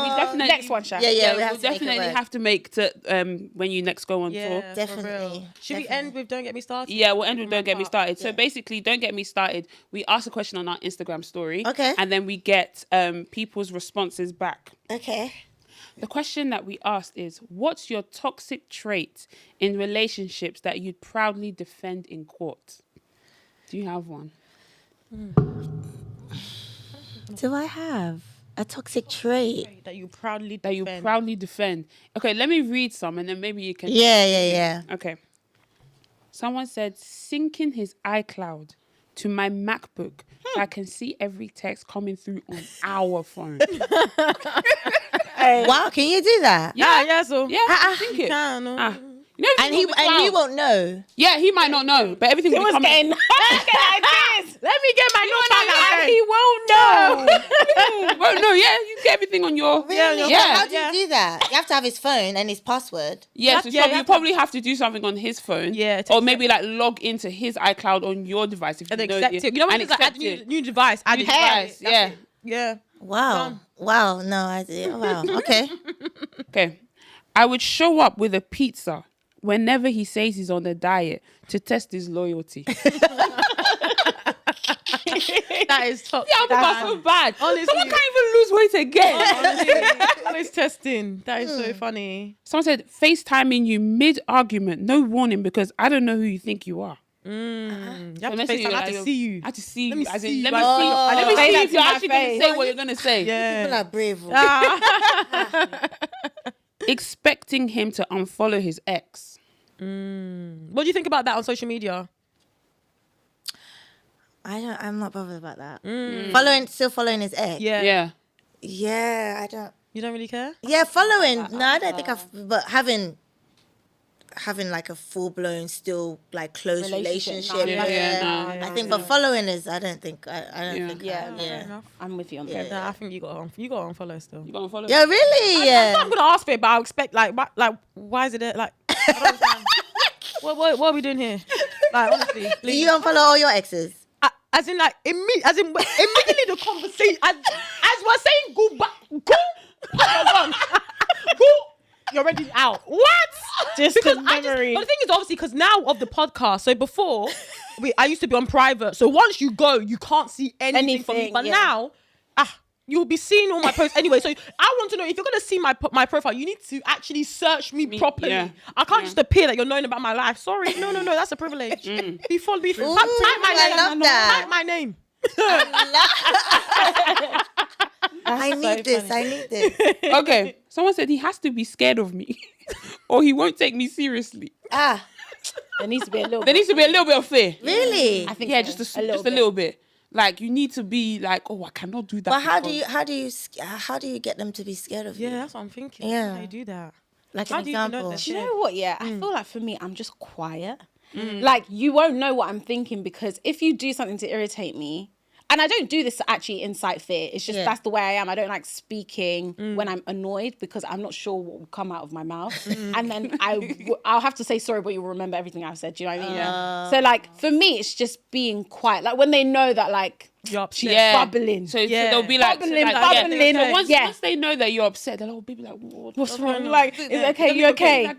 we definitely next one, Sharon. we'll definitely have to make when you next go on tour. Definitely. Should we end with Don't Get Me Started? Yeah, we'll end with Don't Get Me Started. So basically, Don't Get Me Started, we ask a question on our Instagram story. Okay. And then we get people's responses back. Okay. The question that we asked is, what's your toxic trait in relationships that you'd proudly defend in court? Do you have one? Do I have a toxic trait that you proudly defend? Okay, let me read some and then maybe you can... Yeah. Okay. Someone said, syncing his iCloud to my MacBook so I can see every text coming through on our phone. Wow, can you do that? Yeah, so. Yeah, sync it. And he won't know. Yeah, he might not know, but everything will be coming. Let me get my notepad. And he won't know. Won't know. Yeah, you get everything on your. Yeah. How do you do that? You have to have his phone and his password. Yeah, so you probably have to do something on his phone. Yeah, or maybe like log into his iCloud on your device if and you accept it. You know when it's like add new device, add device. Yeah. Yeah. Wow. No idea. Wow. Okay. Okay. I would show up with a pizza whenever he says he's on a diet to test his loyalty. That is tough. Yeah, that's so bad. Honestly. Someone can't even lose weight again. Always testing. That is so funny. Someone said, FaceTiming you mid-argument, no warning because I don't know who you think you are. You have to FaceTime. I have to see you. I have to see you. Let me see you. Let me see if you're actually going to say what you're going to say. People are brave. expecting him to unfollow his ex. What do you think about that on social media? I'm not bothered about that. Still following his ex. Yeah. Yeah, I don't. You don't really care? Yeah, following. No, I don't think but having like a full-blown still like close relationship. No, I think, but following is, I don't think. I don't think. Yeah. I'm with you on that. Nah, I think you got to unfollow still. You gonna follow? Yeah, really. I'm gonna ask for it, but I expect like why is it there? Like I don't understand. what are we doing here? Like honestly, Do please. you unfollow all your exes? As in immediately the conversation as we're saying go, you're already out. What? Just Because the memory. but the thing is, obviously, because now of the podcast. So before, I used to be on private. So once you go, you can't see anything from me. But now, you'll be seeing all my posts anyway. So I want to know, if you're gonna see my profile, you need to actually search me properly. Yeah. I can't just appear that you're knowing about my life. Sorry, no, that's a privilege. Before, type my I name. love that. Type my name. I need this. Okay. Someone said he has to be scared of me, or he won't take me seriously. There needs to be a little. There needs to be a little bit of fear. Really? I think Yeah, so. just a little bit. Like you need to be like, oh, I cannot do that. But how because- do you get them to be scared of you? Yeah, that's what I'm thinking. Yeah. How do you do that? Like How an do you know example. that? Do you know what? Yeah, I feel like for me, I'm just quiet. Like you won't know what I'm thinking because if you do something to irritate me, and I don't do this to actually incite fear. It's just that's the way I am. I don't like speaking when I'm annoyed because I'm not sure what will come out of my mouth, and then I'll have to say sorry, but you'll remember everything I've said. Do you know what I mean? So like for me, it's just being quiet. Like when they know that like. You're upset. Yeah. Bubbling. So they'll be like, Bubbling. So once Yeah. they know that you're upset, they'll all be like, What's wrong? Like, is it okay? You okay? That's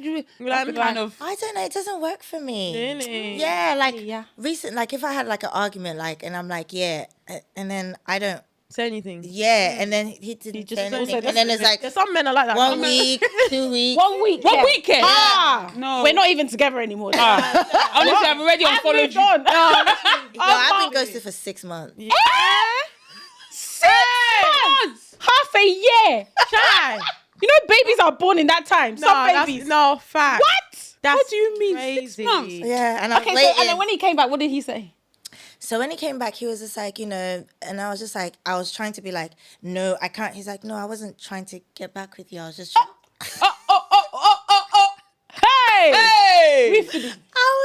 the kind of. I don't know. It doesn't work for me. Really? Yeah, like recent. Like if I had like an argument, like, and I'm like, yeah, and then I don't. Say anything. Yeah, and then he didn't just say don't anything, say and then it's like There's some men are like that. 1 week, 2 weeks. 1 week. One weekend. No, we're not even together anymore. Honestly, I've already unfollowed you. No, I've been ghosted for 6 months. 6 months, half a year. Shy. You know, babies are born in that time. Some babies. No, fact. What? That's What do you mean? crazy. 6 months? Yeah, and I'm Okay, waiting. so and then when he came back, what did he say? So when he came back, he was just like, you know, and I was just like, I was trying to be like, no, I can't. He's like, no, I wasn't trying to get back with you. I was just. Hey!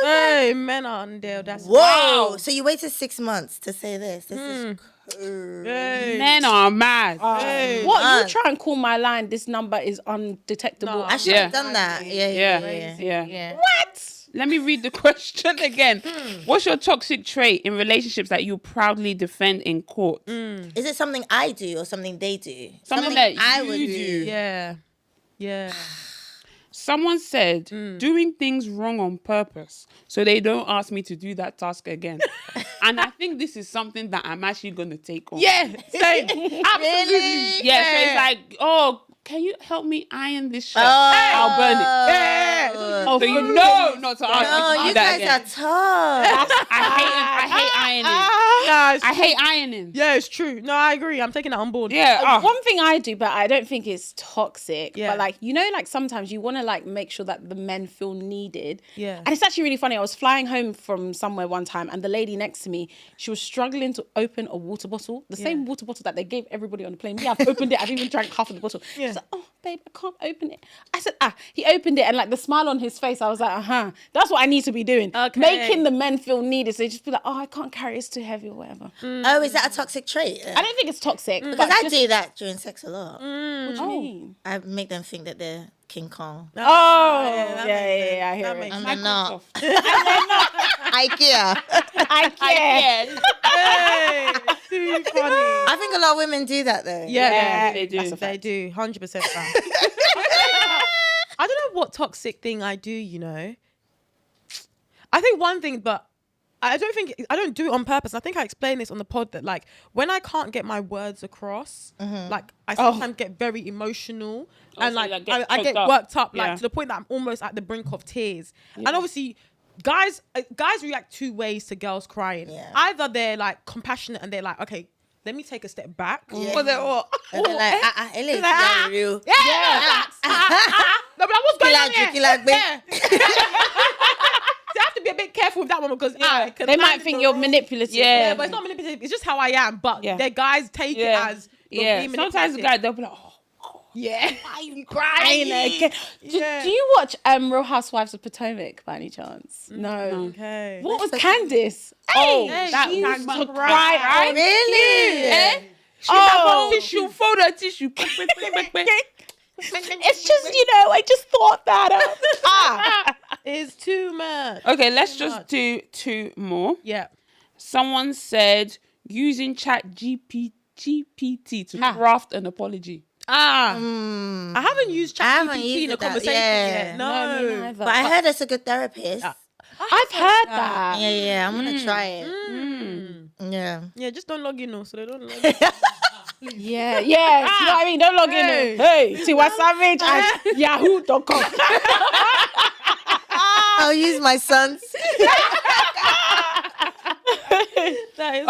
Hey, men are on there. That's Whoa! So you waited 6 months to say this. This is. Hey. Men are mad. Hey. What? You try and call my line. This number is undetectable. No. I should have done that. Yeah. What? Let me read the question again. What's your toxic trait in relationships that you proudly defend in court? Is it something I do or something they do? Something that I you would do. Yeah. Someone said, doing things wrong on purpose so they don't ask me to do that task again. And I think this is something that I'm actually going to take on. Yeah. Same. Absolutely. Really? Yeah, so it's like, oh, can you help me iron this shirt? I'll burn it. Yeah. So you know not to ask me No, to do you that guys again. are tough. I hate ironing. Guys. I hate ironing. Yeah, it's true. No, I agree. I'm taking that on board. Yeah. One thing I do, but I don't think it's toxic. Yeah. But like, you know, like sometimes you want to like make sure that the men feel needed. Yeah. And it's actually really funny. I was flying home from somewhere one time and the lady next to me, she was struggling to open a water bottle. The same water bottle that they gave everybody on the plane. Me, I've opened it. I've even drank half of the bottle. Yeah. She's like, oh, babe, I can't open it. I said, he opened it. And like the smile on his face, I was like, that's what I need to be doing. Okay. Making the men feel needed. So they just be like, oh, I can't carry it. It's too heavy or whatever. Oh, is that a toxic trait? I don't think it's toxic. Because I do that during sex a lot. What do you mean? I make them think that they're King Kong. Oh, that yeah, I hear That it. makes And they're not. Microsoft. IKEA. I care. Hey, too funny. I think a lot of women do that though. Yeah, they do. They do. 100%. I don't know what toxic thing I do, you know. I think one thing, but I don't do it on purpose. I think I explained this on the pod that like when I can't get my words across, like I sometimes get very emotional and so like you, like, I get choked up. worked up like Yeah. to the point that I'm almost at the brink of tears. And obviously guys react two ways to girls crying. Yeah. Either they're like compassionate and they're like, okay, let me take a step back. Yeah. For the what? And they're like, it looks Like, real. Yeah. No, but what's going on here? Yeah. So I have to be a bit careful with that one because They might think you're manipulative. Yeah, but it's not manipulative. It's just how I am. But the guys take it as you're being Sometimes the manipulative. guy, they'll be like, Yeah. Why are you crying again? Yeah. Do you watch Real Housewives of Potomac by any chance? No. Okay. What was Candice? that she man used to cried. cry on Really? Eh? She have a tissue, fold her tissue. It's just, I just thought that up. It's too much. Okay, let's just do 2 more. Yeah. Someone said using GPT to craft an apology. I haven't used I haven't ChatGPT used in a that, conversation yeah. yet. No, me No. neither. But I heard it's a good therapist. I've heard that. Yeah, I'm gonna try it. Yeah. Yeah, just don't log in, though, so they don't log in. Yeah. You know what I mean? Don't log in. Hey, Tiwa Savage at yahoo.com. I'll use my son's.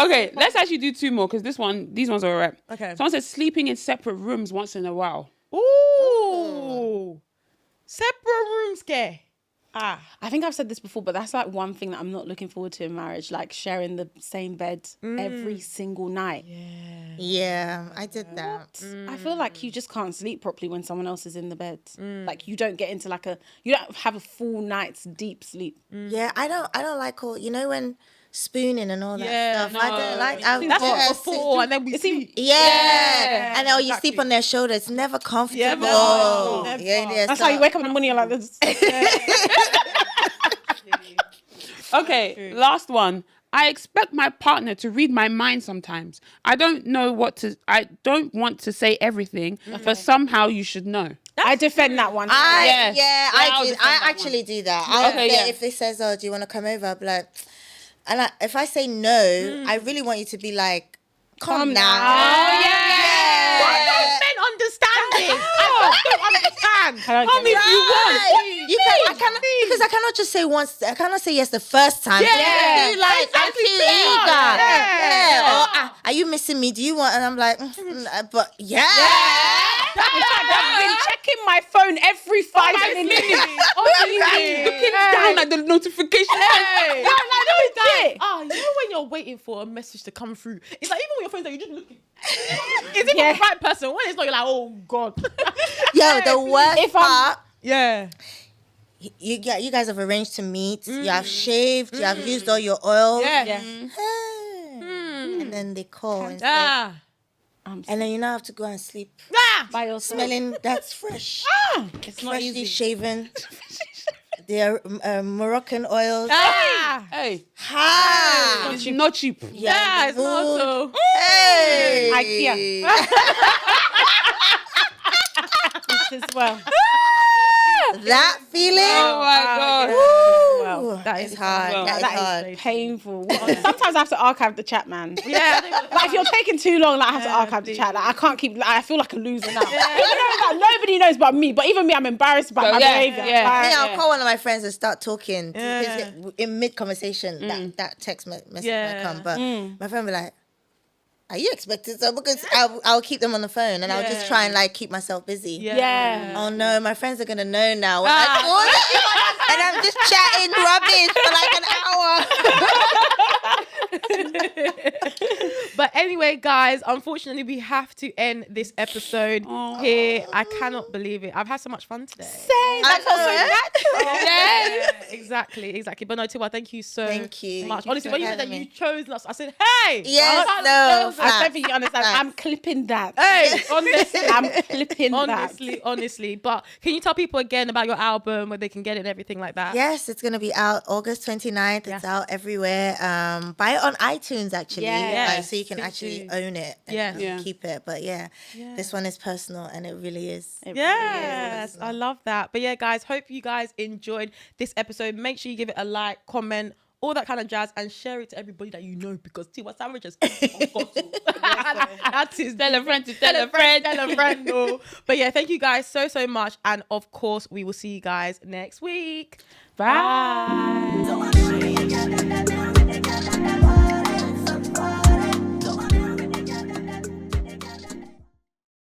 Okay, let's actually do 2 more because these ones are alright. Okay. Someone said sleeping in separate rooms once in a while. Ooh. Separate rooms, care. I think I've said this before, but that's like one thing that I'm not looking forward to in marriage, like sharing the same bed every single night. Yeah, I did that. I feel like you just can't sleep properly when someone else is in the bed. Like you don't get into you don't have a full night's deep sleep. Yeah, I don't like all, when spooning and all that Yeah, stuff. I don't like. That's what before, and then we see. Yeah. And then you sleep on their shoulder. It's never comfortable. Never. Yeah, That's how you wake up in the morning, you're like this. Okay, last one. I expect my partner to read my mind sometimes. I don't want to say everything, but somehow you should know. I defend that one. I I'll defend that actually do that. If they says, "Oh, do you want to come over?" I'll be like, and if I say no, I really want you to be like, "Come now." Oh, yeah. Why don't men understand this? I don't understand. Come if you want. Because I cannot just say once. I cannot say yes the first time. Yeah. You like, I'm too eager. Yeah. Or, are you missing me? Do you want? And I'm like, but yeah. I've been checking my phone every 5 minutes. Looking down at the notification. When you're waiting for a message to come through, it's like even when your phone's like, you're just looking. Is it the right person? When it's not, you're like, oh God. Yo, the worst part. Yeah. You guys have arranged to meet. You have shaved. You have used all your oil. Yeah. And then they call and say, And and then you now have to go and sleep. By yourself. Smelling that's fresh. It's not Freshly easy. shaven. They're Moroccan oils. Hey, Ha! not cheap. yeah, it's not so. Hey! IKEA. This as well. That feeling. Oh my God. Woo! That is is hard. well. That is That hard. is painful. Sometimes I have to archive the chat, man. Yeah. Like if you're taking too long, like I have to archive the chat. Like I can't keep. Like, I feel like a loser now. Even though like, nobody knows but me. But even me, I'm embarrassed about my behavior. yeah. Like, I'll call one of my friends and start talking. In mid-conversation, that text message might come. But my friend will be like, are you expecting so? Because I'll keep them on the phone and I'll just try and like keep myself busy. Yeah. Oh no, my friends are going to know now. When I call them, and I'm just chatting rubbish for like an hour. But anyway, guys, unfortunately, we have to end this episode here. I cannot believe it. I've had so much fun today. That felt so natural. Yeah, exactly. But no, Tiwa, thank you so much. Honestly, when you said that you chose us, I said, hey. Yes, no. I don't think you understand. I'm clipping that. Hey, honestly. I'm clipping that. Honestly. But can you tell people again about your album, where they can get it and everything like that? Yes, it's going to be out August 29th. It's out everywhere. Buy it on iTunes, actually. Yes. So you can actually own it and keep it. But this one is personal and it really is. Yes, I love that. But yeah, guys, hope you guys enjoyed this episode. Make sure you give it a like, comment, all that kind of jazz, and share it to everybody that you know, because Tiwa Savage has that is Tell a friend to tell a friend. No. But yeah, thank you guys so much, and of course we will see you guys next week. Bye.